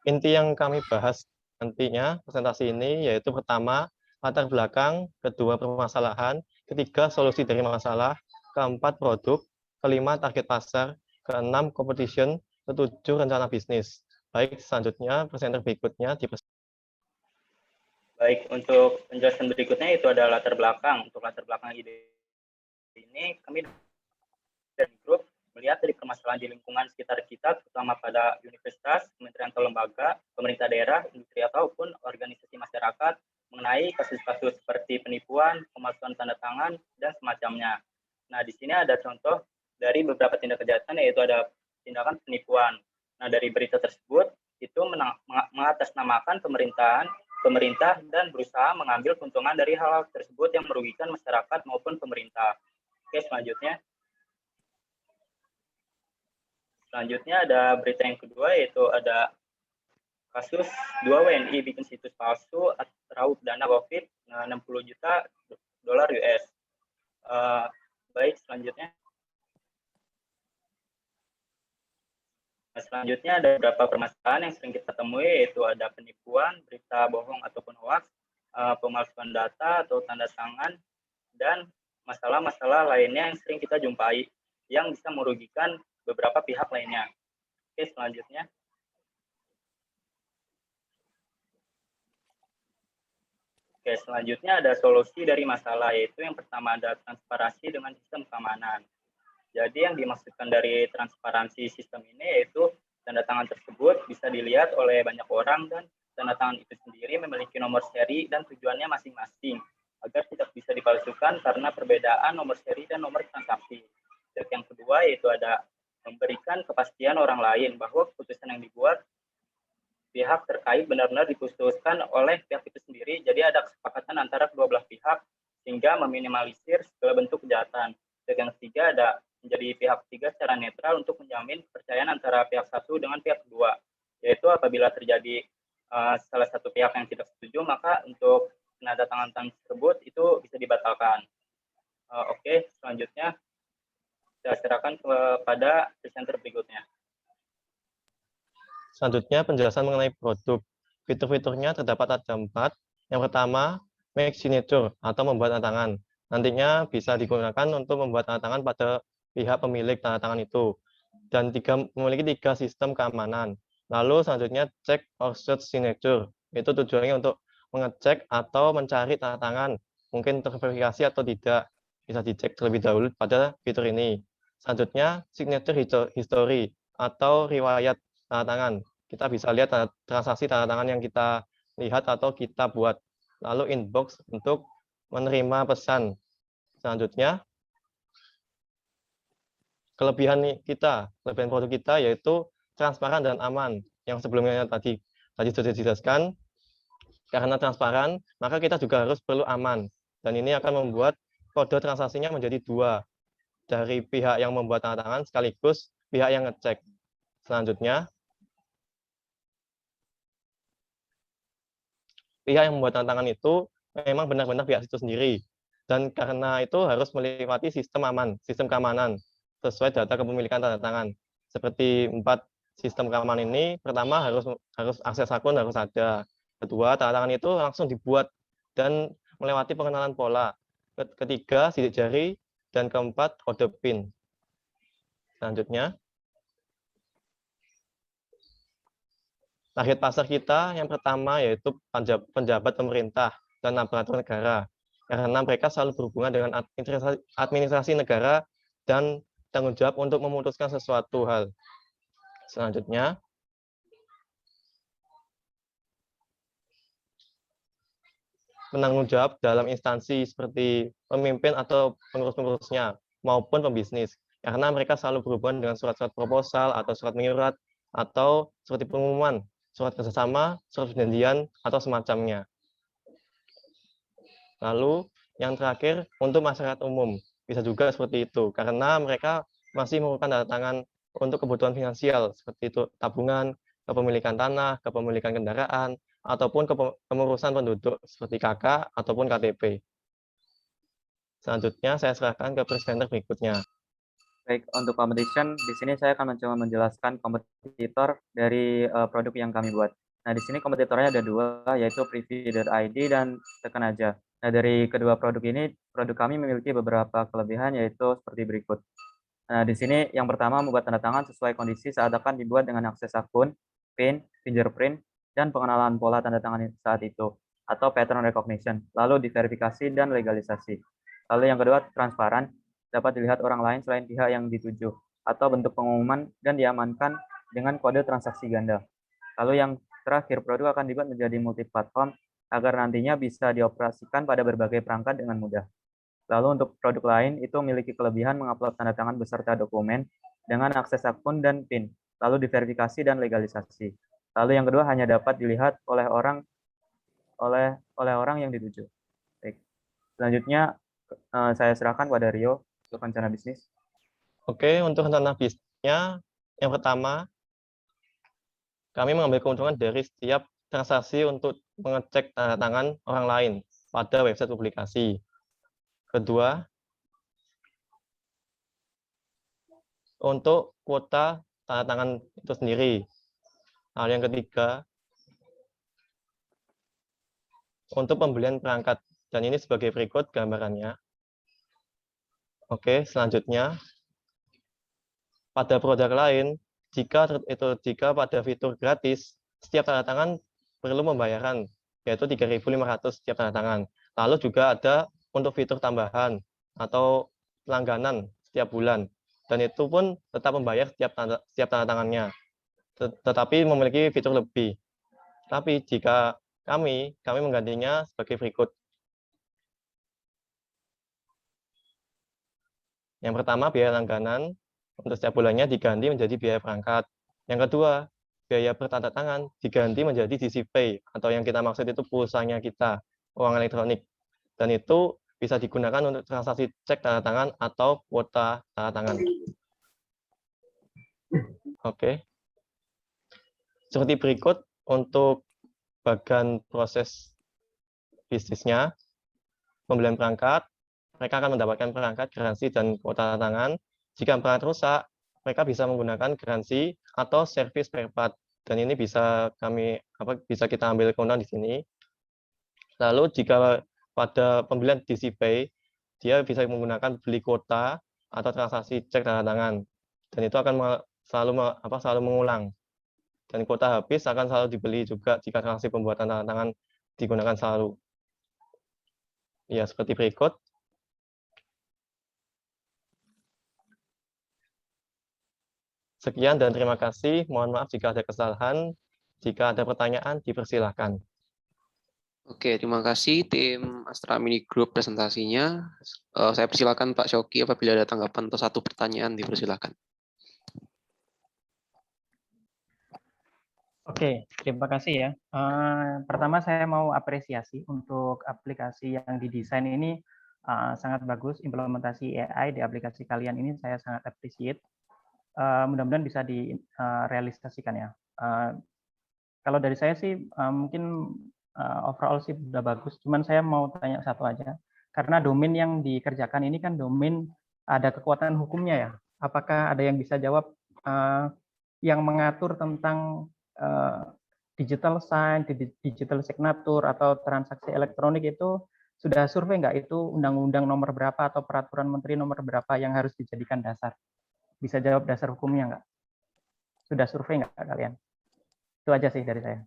S15: inti yang kami bahas nantinya presentasi ini yaitu pertama, latar belakang, kedua, permasalahan, ketiga, solusi dari masalah, keempat, produk, kelima, target pasar, keenam, competition, ketujuh, rencana bisnis. Baik, selanjutnya, presenter berikutnya.
S16: Baik, untuk penjelasan berikutnya itu ada latar belakang. Untuk latar belakang ide ini, kami dari grup melihat dari permasalahan di lingkungan sekitar kita, terutama pada universitas, kementerian atau lembaga, pemerintah daerah, industri ataupun organisasi masyarakat, mengenai kasus-kasus seperti penipuan, pemalsuan tanda tangan, dan semacamnya. Nah, di sini ada contoh dari beberapa tindak kejahatan, yaitu ada tindakan penipuan. Nah, dari berita tersebut, itu mengatasnamakan pemerintahan pemerintah dan berusaha mengambil keuntungan dari hal-hal tersebut yang merugikan masyarakat maupun pemerintah. Oke, selanjutnya. Selanjutnya ada berita yang kedua, yaitu ada kasus 2 WNI bikin situs palsu raup dana COVID 60 juta dolar US. Baik, selanjutnya. Selanjutnya ada beberapa permasalahan yang sering kita temui, yaitu ada penipuan, berita bohong ataupun hoax, pemalsuan data atau tanda tangan, dan masalah-masalah lainnya yang sering kita jumpai yang bisa merugikan beberapa pihak lainnya. Oke, selanjutnya. Oke, selanjutnya ada solusi dari masalah, yaitu yang pertama ada transparansi dengan sistem keamanan. Jadi yang dimaksudkan dari transparansi sistem ini yaitu tanda tangan tersebut bisa dilihat oleh banyak orang dan tanda tangan itu sendiri memiliki nomor seri dan tujuannya masing-masing agar tidak bisa dipalsukan karena perbedaan nomor seri dan nomor transaksi. Dan yang kedua yaitu ada memberikan kepastian orang lain bahwa keputusan yang dibuat pihak terkait benar-benar diputuskan oleh pihak itu sendiri. Jadi ada kesepakatan antara kedua belah pihak sehingga meminimalisir segala bentuk kejahatan. Dan yang ketiga ada menjadi pihak ketiga secara netral untuk menjamin kepercayaan antara pihak satu dengan pihak kedua. Yaitu apabila terjadi salah satu pihak yang tidak setuju, maka untuk penandatanganan tersebut itu bisa dibatalkan. Oke, selanjutnya saya serahkan kepada presenter berikutnya.
S15: Selanjutnya penjelasan mengenai produk. Fitur-fiturnya terdapat ada 4. Yang pertama, make signature atau membuat tanda tangan. Nantinya bisa digunakan untuk membuat tanda tangan pada pihak pemilik tanda tangan itu. Dan memiliki 3 sistem keamanan. Lalu selanjutnya check or search signature. Itu tujuannya untuk mengecek atau mencari tanda tangan. Mungkin terverifikasi atau tidak. Bisa dicek terlebih dahulu pada fitur ini. Selanjutnya signature history atau riwayat tanda tangan. Kita bisa lihat transaksi tanda tangan yang kita lihat atau kita buat. Lalu inbox untuk menerima pesan. Selanjutnya kelebihan produk kita yaitu transparan dan aman. Yang sebelumnya tadi sudah dijelaskan, karena transparan, maka kita juga harus perlu aman. Dan ini akan membuat kode transaksinya menjadi 2. Dari pihak yang membuat tanda tangan sekaligus pihak yang ngecek. Selanjutnya, pihak yang membuat tanda tangan itu memang benar-benar pihak itu sendiri. Dan karena itu harus melewati sistem aman, sistem keamanan sesuai data kepemilikan tanda tangan. Seperti 4 sistem keamanan ini, pertama harus akses akun harus ada. Kedua, tanda tangan itu langsung dibuat dan melewati pengenalan pola. Ketiga, sidik jari. Dan keempat, kode PIN. Selanjutnya, target pasar kita yang pertama yaitu pejabat pemerintah dan aparatur negara. Karena mereka selalu berhubungan dengan administrasi negara dan tanggung jawab untuk memutuskan sesuatu hal. Selanjutnya, penanggung jawab dalam instansi seperti pemimpin atau pengurus-pengurusnya maupun pembisnis. Karena mereka selalu berhubungan dengan surat-surat proposal atau surat menyurat atau seperti pengumuman, surat kerjasama, surat perjanjian, atau semacamnya. Lalu yang terakhir untuk masyarakat umum. Bisa juga seperti itu, karena mereka masih memerlukan tanda tangan untuk kebutuhan finansial, seperti itu tabungan, kepemilikan tanah, kepemilikan kendaraan, ataupun kepengurusan penduduk, seperti KK ataupun KTP. Selanjutnya saya serahkan ke presenter berikutnya.
S14: Baik, untuk competition, di sini saya akan mencoba menjelaskan kompetitor dari produk yang kami buat. Nah, di sini kompetitornya ada 2, yaitu Privy.id dan Tekan Aja. Nah, dari kedua produk ini, produk kami memiliki beberapa kelebihan, yaitu seperti berikut. Nah, di sini yang pertama membuat tanda tangan sesuai kondisi saat akan dibuat dengan akses akun, PIN, fingerprint, dan pengenalan pola tanda tangan saat itu, atau pattern recognition, lalu diverifikasi dan legalisasi. Lalu yang kedua, transparan, dapat dilihat orang lain selain pihak yang dituju, atau bentuk pengumuman dan diamankan dengan kode transaksi ganda. Lalu yang terakhir, produk akan dibuat menjadi multi-platform agar nantinya bisa dioperasikan pada berbagai perangkat dengan mudah. Lalu untuk produk lain, itu memiliki kelebihan mengupload tanda tangan beserta dokumen dengan akses akun dan PIN, lalu diverifikasi dan legalisasi. Lalu yang kedua, hanya dapat dilihat oleh orang oleh orang yang dituju. Baik. Selanjutnya saya serahkan pada Rio untuk rencana bisnis.
S15: Oke, untuk rencana bisnisnya, yang pertama, kami mengambil keuntungan dari setiap transaksi untuk mengecek tanda tangan orang lain pada website publikasi. Kedua, untuk kuota tanda tangan itu sendiri. Hal yang ketiga, untuk pembelian perangkat. Dan ini sebagai berikut gambarannya. Oke, selanjutnya, pada produk lain, jika pada fitur gratis, setiap tanda tangan perlu pembayaran, yaitu 3.500 setiap tanda tangan. Lalu juga ada untuk fitur tambahan atau langganan setiap bulan. Dan itu pun tetap membayar setiap tanda tangannya. Tetapi memiliki fitur lebih. Tapi jika kami menggantinya sebagai berikut. Yang pertama, biaya langganan untuk setiap bulannya diganti menjadi biaya perangkat. Yang kedua, biaya bertanda tangan diganti menjadi DCPay, atau yang kita maksud itu pulsanya kita, uang elektronik. Dan itu bisa digunakan untuk transaksi cek tanda tangan atau kuota tanda tangan. Oke. Seperti berikut untuk bagian proses bisnisnya, pembelian perangkat, mereka akan mendapatkan perangkat, garansi, dan kuota tanda tangan. Jika perangkat rusak, mereka bisa menggunakan garansi atau servis spare part. Dan ini bisa kita ambil keuntungan di sini. Lalu jika pada pembelian DCPay, dia bisa menggunakan beli kuota atau transaksi cek tanda tangan. Dan itu akan selalu mengulang. Dan kuota habis akan selalu dibeli juga jika transaksi pembuatan tanda tangan digunakan selalu. Ya, seperti berikut. Sekian dan terima kasih. Mohon maaf jika ada kesalahan. Jika ada pertanyaan, dipersilahkan.
S1: Oke, terima kasih tim Astra Mini Group presentasinya. Saya persilakan Pak Syoki apabila ada tanggapan atau satu pertanyaan, dipersilakan.
S3: Oke, terima kasih ya. Pertama saya mau apresiasi untuk aplikasi yang didesain ini sangat bagus. Implementasi AI di aplikasi kalian ini saya sangat appreciate. Mudah-mudahan bisa direalisasikan ya. Kalau dari saya sih mungkin overall sih udah bagus. Cuman saya mau tanya satu aja. Karena domain yang dikerjakan ini kan domain ada kekuatan hukumnya ya. Apakah ada yang bisa jawab yang mengatur tentang digital sign, digital signature atau transaksi elektronik itu sudah survei nggak itu undang-undang nomor berapa atau peraturan menteri nomor berapa yang harus dijadikan dasar? Bisa jawab dasar hukumnya nggak? Sudah survei nggak kalian? Itu aja sih dari saya.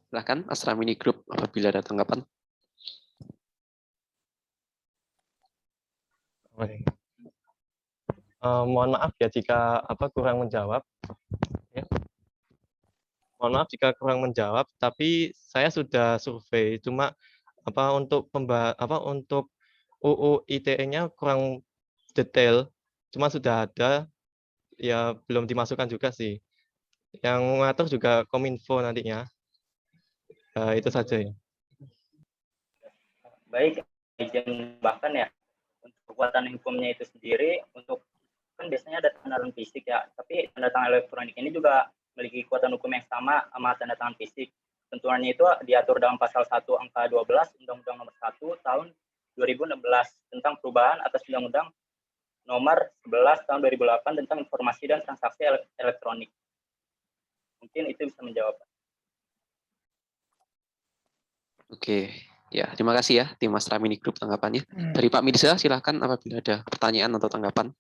S1: Silahkan Astra Mini Group apabila ada tanggapan.
S15: Mohon maaf ya jika kurang menjawab. Ya. Mohon maaf jika kurang menjawab, tapi saya sudah survei. Cuma untuk UU ITE-nya kurang detail. Cuma sudah ada, ya belum dimasukkan juga sih. Yang mengatur juga Kominfo nantinya. Itu saja ya.
S16: Baik, izin bahkan ya untuk kekuatan hukumnya itu sendiri, untuk kan biasanya ada tanda tangan fisik ya, tapi tanda tangan elektronik ini juga memiliki kekuatan hukum yang sama sama tanda tangan fisik. Tentuannya itu diatur dalam pasal 1 angka 12 Undang-Undang Nomor 1 tahun 2016 tentang perubahan atas Undang-Undang Nomor 11 tahun 2008 tentang informasi dan transaksi elektronik. Mungkin itu bisa menjawab.
S1: Oke, ya terima kasih ya tim Astra Mini Group tanggapannya. Dari Pak Mirza, silahkan apabila ada pertanyaan atau tanggapan.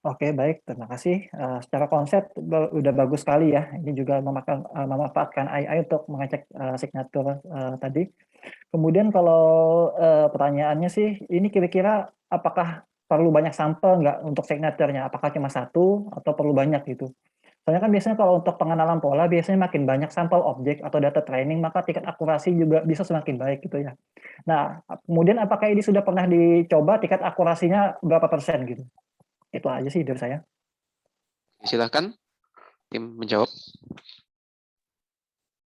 S4: Oke, baik. Terima kasih. Secara konsep udah bagus sekali ya. Ini juga memanfaatkan AI untuk mengecek signature tadi. Kemudian kalau pertanyaannya sih, ini kira-kira apakah perlu banyak sampel nggak untuk signaturenya? Apakah cuma satu atau perlu banyak gitu? Soalnya kan biasanya kalau untuk pengenalan pola, biasanya makin banyak sampel objek atau data training, maka tingkat akurasi juga bisa semakin baik gitu ya. Nah, kemudian apakah ini sudah pernah dicoba tingkat akurasinya berapa persen gitu? Itu aja sih dari saya.
S1: Silahkan tim menjawab.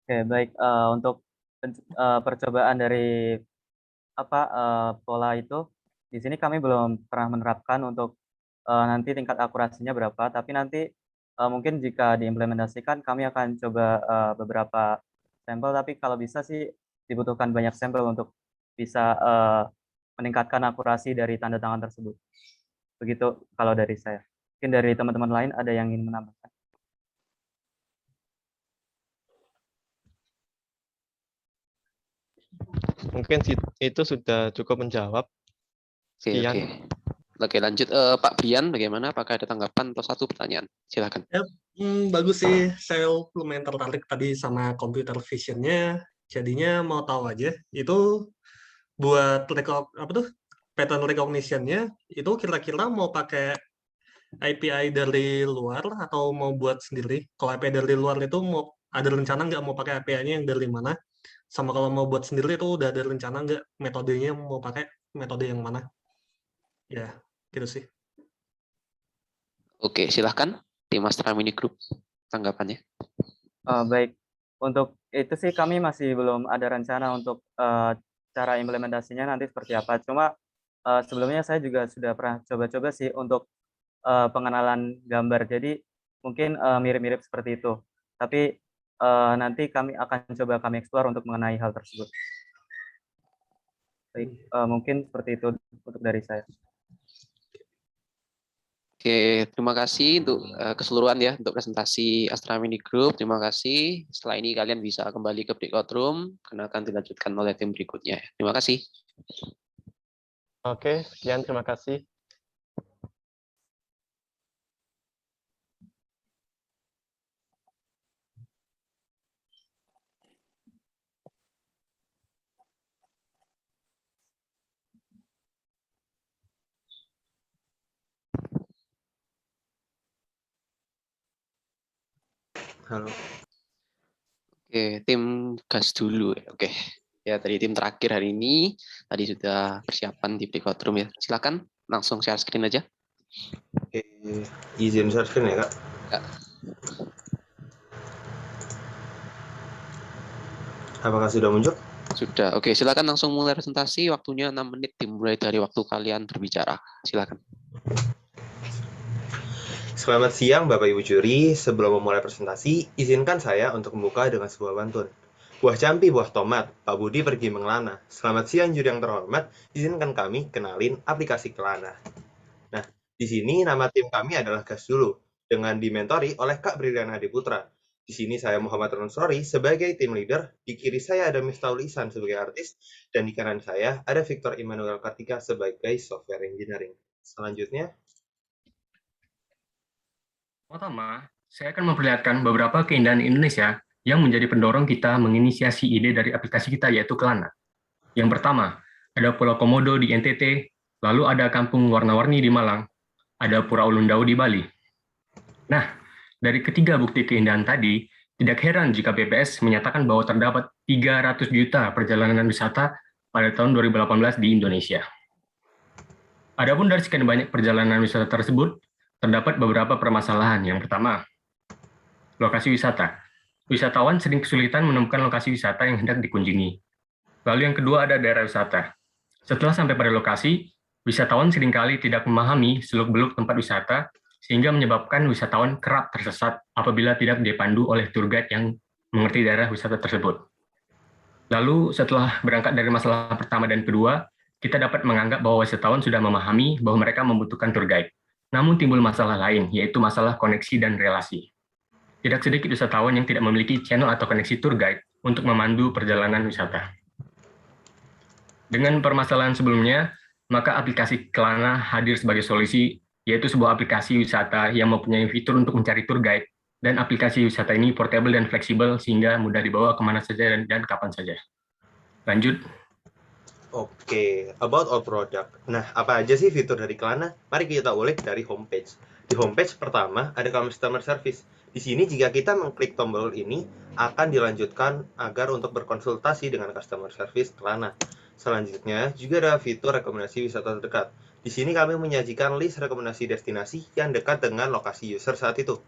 S14: Oke, baik. Untuk percobaan dari pola itu, di sini kami belum pernah menerapkan untuk nanti tingkat akurasinya berapa, tapi nanti mungkin jika diimplementasikan kami akan coba beberapa sampel, tapi kalau bisa sih dibutuhkan banyak sampel untuk bisa meningkatkan akurasi dari tanda tangan tersebut. Begitu kalau dari saya. Mungkin dari teman-teman lain ada yang ingin menambahkan.
S15: Mungkin itu sudah cukup menjawab. Sekian.
S1: Oke, lanjut. Pak Brian, bagaimana? Apakah ada tanggapan atau satu pertanyaan? Silakan.
S5: Ya, bagus sih. Saya lumayan tertarik tadi sama computer vision-nya. Jadinya mau tahu aja, itu buat pattern recognition-nya, itu kira-kira mau pakai API dari luar atau mau buat sendiri? Kalau API dari luar itu mau ada rencana nggak mau pakai API-nya yang dari mana? Sama kalau mau buat sendiri itu udah ada rencana nggak metodenya mau pakai metode yang mana? Ya, gitu sih.
S1: Oke, silahkan tim Astra Mini Group tanggapannya.
S14: Baik, untuk itu sih kami masih belum ada rencana untuk cara implementasinya nanti seperti apa. Cuma sebelumnya saya juga sudah pernah coba-coba sih untuk pengenalan gambar. Jadi mungkin mirip-mirip seperti itu. Tapi nanti kami akan coba kami eksplor untuk mengenai hal tersebut. Baik, mungkin seperti itu untuk dari saya.
S1: Oke, terima kasih untuk keseluruhan ya untuk presentasi Astra Mini Group. Terima kasih. Setelah ini kalian bisa kembali ke breakout room karena akan dilanjutkan oleh tim berikutnya. Terima kasih.
S15: Oke, sekian, terima kasih.
S17: Halo.
S1: Oke, tim gas dulu. Oke, ya tadi tim terakhir hari ini tadi sudah persiapan di breakout room ya. Silakan langsung share screen aja.
S17: Oke, izin share screen ya Kak.
S1: Ya.
S17: Apakah sudah muncul?
S1: Sudah. Oke, silakan langsung mulai presentasi. Waktunya 6 menit dimulai dari waktu kalian berbicara. Silakan.
S17: Selamat siang Bapak Ibu juri. Sebelum memulai presentasi, izinkan saya untuk membuka dengan sebuah pantun. Buah campi, buah tomat, Pak Budi pergi mengelana. Selamat siang juri yang terhormat, izinkan kami kenalin aplikasi Kelana. Nah, di sini nama tim kami adalah Gas Dulu, dengan dimentori oleh Kak Briliana Adiputra. Di sini saya Muhammad Ronsori sebagai tim leader, di kiri saya ada Miftahul Ihsan sebagai artis, dan di kanan saya ada Victor Immanuel Kartika sebagai software engineering. Selanjutnya,
S18: Pertama, saya akan memperlihatkan beberapa keindahan Indonesia yang menjadi pendorong kita menginisiasi ide dari aplikasi kita, yaitu Kelana. Yang pertama, ada Pulau Komodo di NTT, lalu ada Kampung Warna-Warni di Malang, ada Pura Ulundau di Bali. Nah, dari ketiga bukti keindahan tadi, tidak heran jika BPS menyatakan bahwa terdapat 300 juta perjalanan wisata pada tahun 2018 di Indonesia. Adapun dari sekian banyak perjalanan wisata tersebut, terdapat beberapa permasalahan. Yang pertama, lokasi wisata. Wisatawan sering kesulitan menemukan lokasi wisata yang hendak dikunjungi. Lalu yang kedua ada daerah wisata. Setelah sampai pada lokasi, wisatawan seringkali tidak memahami seluk-beluk tempat wisata, sehingga menyebabkan wisatawan kerap tersesat apabila tidak dipandu oleh tour guide yang mengerti daerah wisata tersebut. Lalu setelah berangkat dari masalah pertama dan kedua, kita dapat menganggap bahwa wisatawan sudah memahami bahwa mereka membutuhkan tour guide. Namun timbul masalah lain, yaitu masalah koneksi dan relasi. Tidak sedikit wisatawan yang tidak memiliki channel atau koneksi tour guide untuk memandu perjalanan wisata. Dengan permasalahan sebelumnya, maka aplikasi Kelana hadir sebagai solusi, yaitu sebuah aplikasi wisata yang mempunyai fitur untuk mencari tour guide, dan aplikasi wisata ini portable dan fleksibel sehingga mudah dibawa kemana saja dan kapan saja. Lanjut.
S17: Oke, about our product. Nah, apa aja sih fitur dari Kelana? Mari kita ulik dari homepage. Di homepage pertama ada customer service. Di sini jika kita mengklik tombol ini, akan dilanjutkan agar untuk berkonsultasi dengan customer service Kelana. Selanjutnya, juga ada fitur rekomendasi wisata terdekat. Di sini kami menyajikan list rekomendasi destinasi yang dekat dengan lokasi user saat itu.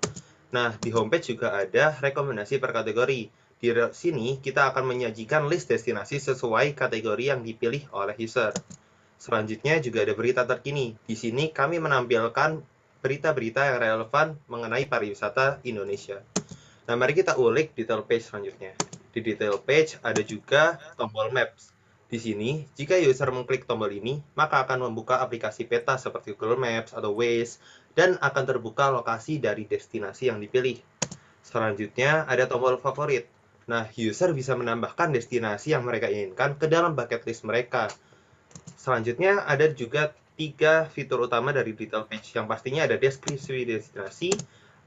S17: Nah, di homepage juga ada rekomendasi per kategori. Di Di sini kita akan menyajikan list destinasi sesuai kategori yang dipilih oleh user. Selanjutnya juga ada berita terkini. Di sini kami menampilkan berita-berita yang relevan mengenai pariwisata Indonesia. Nah, mari kita ulik detail page selanjutnya. Di detail page ada juga tombol Maps. Di sini, jika user mengklik tombol ini, maka akan membuka aplikasi peta seperti Google Maps atau Waze, dan akan terbuka lokasi dari destinasi yang dipilih. Selanjutnya, ada tombol favorit. Nah, user bisa menambahkan destinasi yang mereka inginkan ke dalam bucket list mereka. Selanjutnya, ada juga 3 fitur utama dari detail page, yang pastinya ada deskripsi destinasi,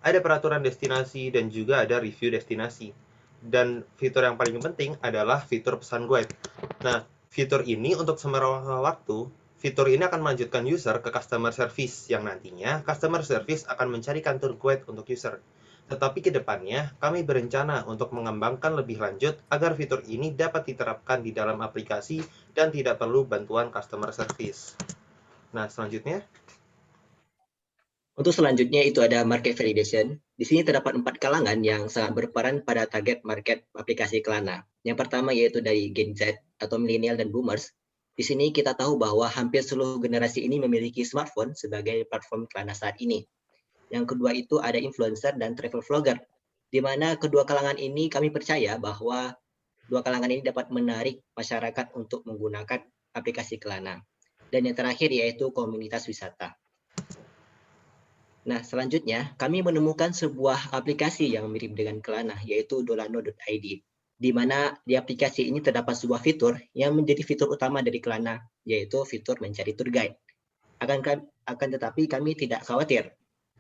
S17: ada peraturan destinasi, dan juga ada review destinasi. Dan fitur yang paling penting adalah fitur pesan guide. Nah, fitur ini untuk sementara waktu, fitur ini akan melanjutkan user ke customer service, yang nantinya customer service akan mencarikan tour guide untuk user. Tetapi ke depannya, kami berencana untuk mengembangkan lebih lanjut agar fitur ini dapat diterapkan di dalam aplikasi dan tidak perlu bantuan customer service. Nah, selanjutnya.
S19: Untuk selanjutnya itu ada market validation. Di sini terdapat 4 kalangan yang sangat berperan pada target market aplikasi Kelana. Yang pertama yaitu dari Gen Z atau milenial dan boomers. Di sini kita tahu bahwa hampir seluruh generasi ini memiliki smartphone sebagai platform Kelana saat ini. Yang kedua itu ada influencer dan travel vlogger, di mana kedua kalangan ini kami percaya bahwa dua kalangan ini dapat menarik masyarakat untuk menggunakan aplikasi Kelana. Dan yang terakhir yaitu komunitas wisata. Nah, selanjutnya kami menemukan sebuah aplikasi yang mirip dengan Kelana, yaitu Dolano.id, di mana di aplikasi ini terdapat sebuah fitur yang menjadi fitur utama dari Kelana, yaitu fitur mencari tour guide. Akan tetapi kami tidak khawatir.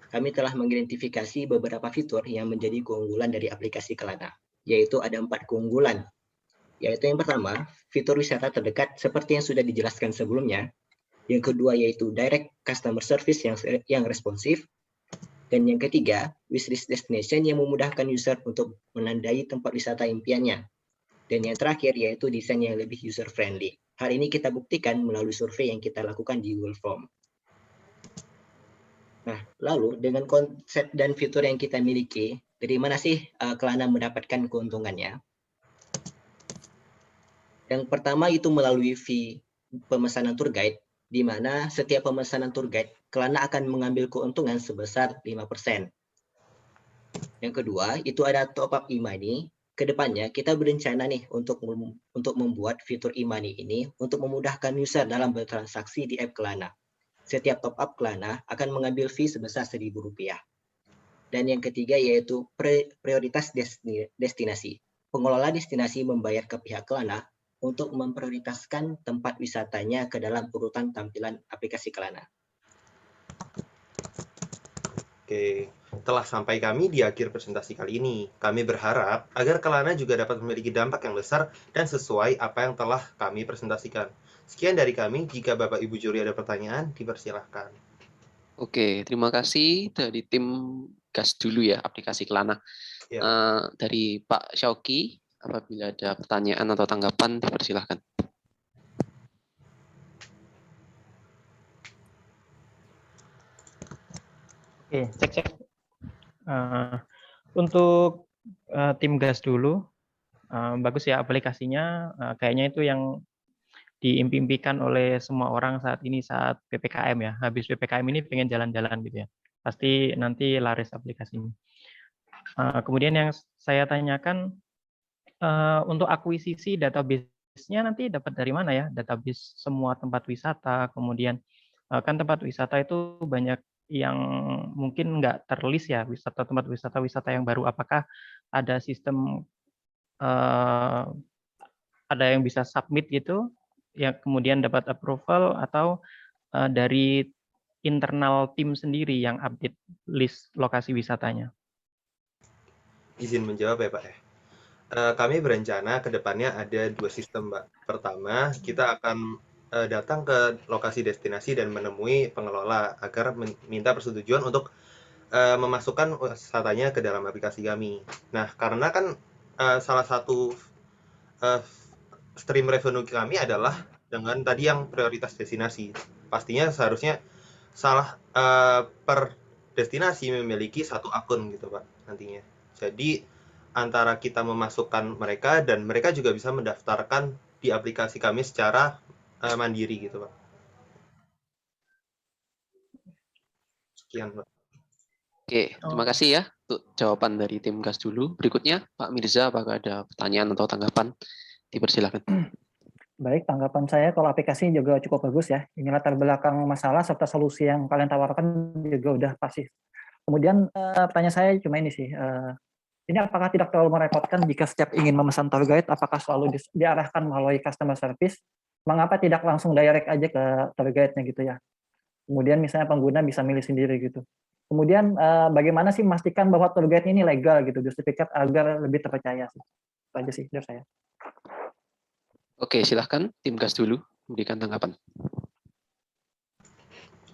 S19: Kami telah mengidentifikasi beberapa fitur yang menjadi keunggulan dari aplikasi Kelana, yaitu ada 4 keunggulan. Yaitu yang pertama, fitur wisata terdekat seperti yang sudah dijelaskan sebelumnya. Yang kedua yaitu direct customer service yang responsif. Dan yang ketiga, wishlist destination yang memudahkan user untuk menandai tempat wisata impiannya. Dan yang terakhir yaitu desain yang lebih user friendly. Hal ini kita buktikan melalui survei yang kita lakukan di Google Form. Nah, lalu dengan konsep dan fitur yang kita miliki, dari mana sih Kelana mendapatkan keuntungannya? Yang pertama itu melalui fee pemesanan tour guide, di mana setiap pemesanan tour guide, Kelana akan mengambil keuntungan sebesar 5%. Yang kedua, itu ada top up e-money. Kedepannya, kita berencana nih untuk membuat fitur e-money ini untuk memudahkan user dalam bertransaksi di app Kelana. Setiap top up Kelana akan mengambil fee sebesar Rp1.000. Dan yang ketiga yaitu prioritas destinasi. Pengelola destinasi membayar ke pihak Kelana untuk memprioritaskan tempat wisatanya ke dalam urutan tampilan aplikasi Kelana.
S17: Oke, telah sampai kami di akhir presentasi kali ini. Kami berharap agar Kelana juga dapat memiliki dampak yang besar dan sesuai apa yang telah kami presentasikan. Sekian dari kami. Jika Bapak Ibu juri ada pertanyaan, dipersilahkan.
S1: Oke, terima kasih dari tim gas dulu ya, aplikasi Kelana.
S17: Ya.
S1: Dari Pak Syauki, apabila ada pertanyaan atau tanggapan, dipersilahkan.
S3: Oke, cek. Untuk tim gas dulu, bagus ya aplikasinya. Kayaknya itu yang diimpikan oleh semua orang saat ini saat PPKM ya. Habis PPKM ini pengen jalan-jalan gitu ya. Pasti nanti laris aplikasinya. Kemudian yang saya tanyakan untuk akuisisi database-nya nanti dapat dari mana ya? Database semua tempat wisata, kemudian kan tempat wisata itu banyak yang mungkin nggak terlist ya, tempat wisata yang baru. Apakah ada sistem ada yang bisa submit gitu? Ya kemudian dapat approval atau dari internal tim sendiri yang update list lokasi wisatanya?
S17: Izin menjawab ya Pak ya. Kami berencana ke depannya ada 2 sistem Pak. Pertama, kita akan datang ke lokasi destinasi dan menemui pengelola agar meminta persetujuan untuk memasukkan wisatanya ke dalam aplikasi kami. Nah, karena kan salah satu stream revenue kami adalah dengan tadi yang prioritas destinasi. Pastinya seharusnya per destinasi memiliki 1 akun gitu Pak nantinya. Jadi antara kita memasukkan mereka dan mereka juga bisa mendaftarkan di aplikasi kami secara mandiri gitu, Pak. Sekian, Pak.
S1: Oke, terima kasih ya untuk jawaban dari tim GAS dulu. Berikutnya, Pak Mirza, apakah ada pertanyaan atau tanggapan? Dipersilakan.
S4: Baik, tanggapan saya kalau aplikasi juga cukup bagus ya. Ini latar belakang masalah serta solusi yang kalian tawarkan juga udah pasti. Kemudian pertanyaan saya cuma ini sih. Ini apakah tidak terlalu merepotkan jika setiap ingin memesan tour guide, apakah selalu diarahkan melalui customer service? Mengapa tidak langsung direct aja ke tour guide-nya gitu ya? Kemudian misalnya pengguna bisa milih sendiri gitu. Kemudian bagaimana sih memastikan bahwa tour guide ini legal gitu, sertifikat agar lebih terpercaya sih. Itu aja sih dari saya.
S1: Oke, silahkan tim GAS dulu memberikan tanggapan.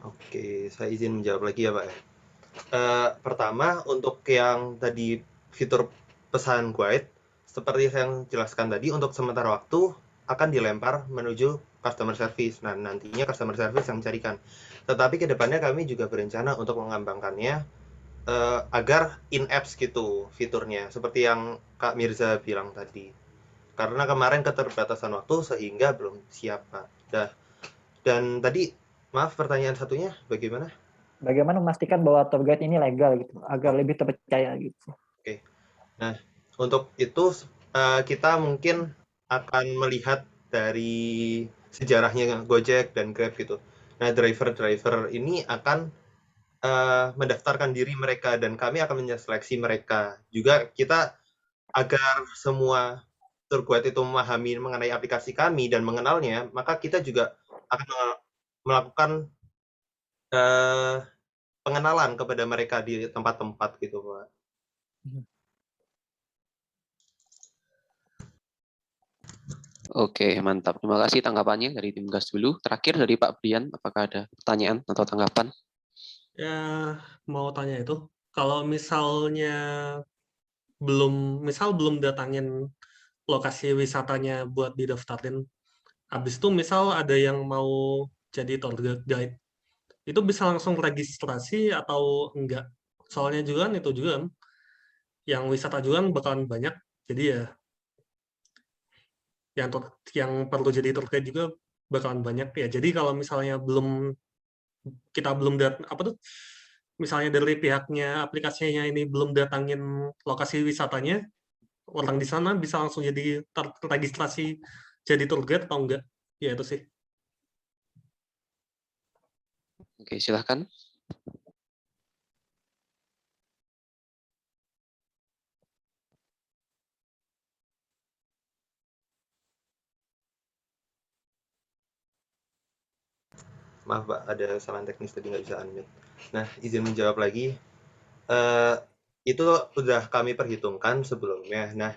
S17: Oke, saya izin menjawab lagi ya, Pak. Pertama, untuk yang tadi fitur pesan guide, seperti yang jelaskan tadi, untuk sementara waktu akan dilempar menuju customer service. Nah, nantinya customer service yang mencarikan. Tetapi ke depannya kami juga berencana untuk mengembangkannya agar in-apps gitu fiturnya, seperti yang Kak Mirza bilang tadi. Karena kemarin keterbatasan waktu sehingga belum siap, Pak. Dan tadi, maaf pertanyaan satunya bagaimana?
S4: Bagaimana memastikan bahwa tour guide ini legal gitu, agar lebih terpercaya gitu.
S17: Oke. Nah, untuk itu kita mungkin akan melihat dari sejarahnya Gojek dan Grab gitu. Nah, driver-driver ini akan mendaftarkan diri mereka dan kami akan menyeleksi mereka. Juga kita agar semua tour guide itu memahami mengenai aplikasi kami dan mengenalnya, maka kita juga akan melakukan pengenalan kepada mereka di tempat-tempat gitu, Pak.
S1: Oke, mantap. Terima kasih tanggapannya dari tim GAS dulu. Terakhir dari Pak Brian, apakah ada pertanyaan atau tanggapan?
S5: Ya, mau tanya itu, kalau misalnya belum datangin lokasi wisatanya buat didaftarin, habis itu misal ada yang mau jadi tour guide, itu bisa langsung registrasi atau enggak? Soalnya juga kan itu juga yang wisata juga kan bakalan banyak, jadi ya yang perlu jadi tour guide juga bakalan banyak ya. Jadi kalau misalnya kita belum misalnya dari pihaknya aplikasinya ini belum datangin lokasi wisatanya, orang di sana bisa langsung jadi terregistrasi jadi tour guide atau enggak? Ya itu sih.
S1: Oke, silahkan.
S17: Maaf, Pak, ada kesalahan teknis tadi nggak bisa unmute. Nah, izin menjawab lagi. Itu udah kami perhitungkan sebelumnya. Nah,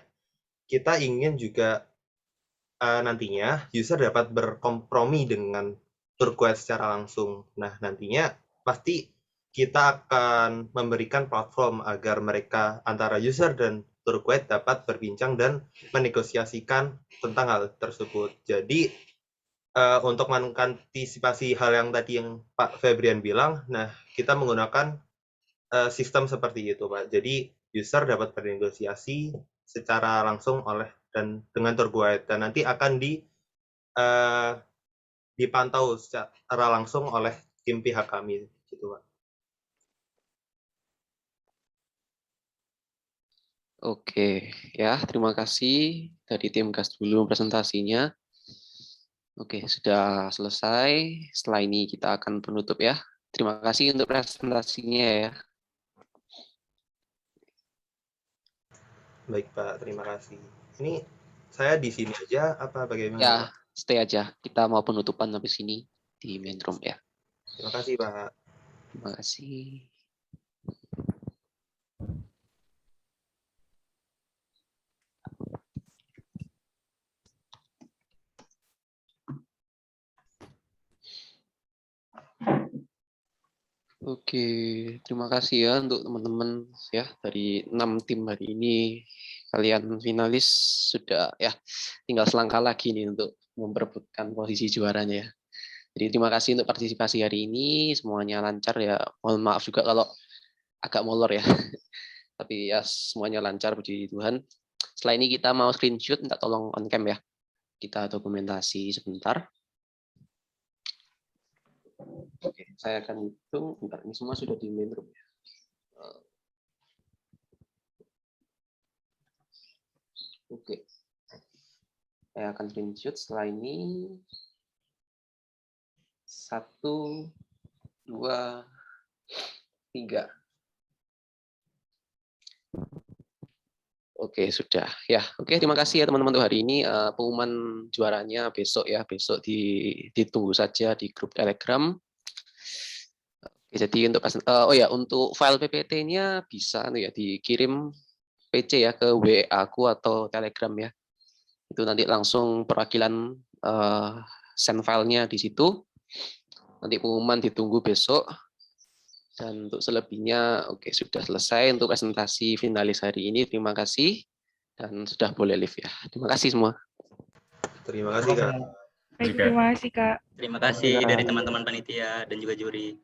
S17: kita ingin juga nantinya user dapat berkompromi dengan tour guide secara langsung. Nah, nantinya pasti kita akan memberikan platform agar mereka antara user dan tour guide dapat berbincang dan menegosiasikan tentang hal tersebut. Jadi, untuk mengantisipasi hal yang tadi yang Pak Febrian bilang, nah kita menggunakan sistem seperti itu, Pak. Jadi user dapat bernegosiasi secara langsung dan dengan tour guide dan nanti akan dipantau secara langsung oleh tim pihak kami, gitu, Pak.
S1: Oke, ya terima kasih dari tim GAS dulu presentasinya. Oke, sudah selesai. Setelah ini kita akan penutup ya. Terima kasih untuk presentasinya ya.
S17: Baik, Pak, terima kasih. Ini saya di sini aja apa bagaimana,
S1: Ya,
S17: Pak?
S1: stay aja. Kita mau penutupan habis ini di main room ya.
S17: Terima kasih, Pak.
S1: Terima kasih. Oke, terima kasih ya untuk teman-teman ya dari 6 tim hari ini. Kalian finalis sudah ya tinggal selangkah lagi nih untuk memperebutkan posisi juaranya ya. Jadi terima kasih untuk partisipasi hari ini, semuanya lancar ya. Mohon maaf juga kalau agak molor ya. Tapi ya semuanya lancar, puji Tuhan. Setelah ini kita mau screenshot, minta tolong on cam ya. Kita dokumentasi sebentar. Oke, saya akan hitung. Bentar, ini semua sudah di main room ya. Oke. Saya akan screenshot setelah ini. 1, 2, 3. Oke, sudah. Ya, oke, terima kasih ya teman-teman untuk hari ini. Pengumuman juaranya besok ya, besok ditunggu saja di grup Telegram. Oke, jadi untuk untuk file PPT-nya bisa ya dikirim PC ya ke WA aku atau Telegram ya. Itu nanti langsung perwakilan send filenya di situ. Nanti pengumuman ditunggu besok. Dan untuk selebihnya, oke, sudah selesai untuk presentasi finalis hari ini. Terima kasih. Dan sudah boleh live ya. Terima kasih semua.
S17: Terima kasih, Kak.
S12: Baik, terima kasih Kak.
S16: Terima kasih dari teman-teman panitia dan juga juri.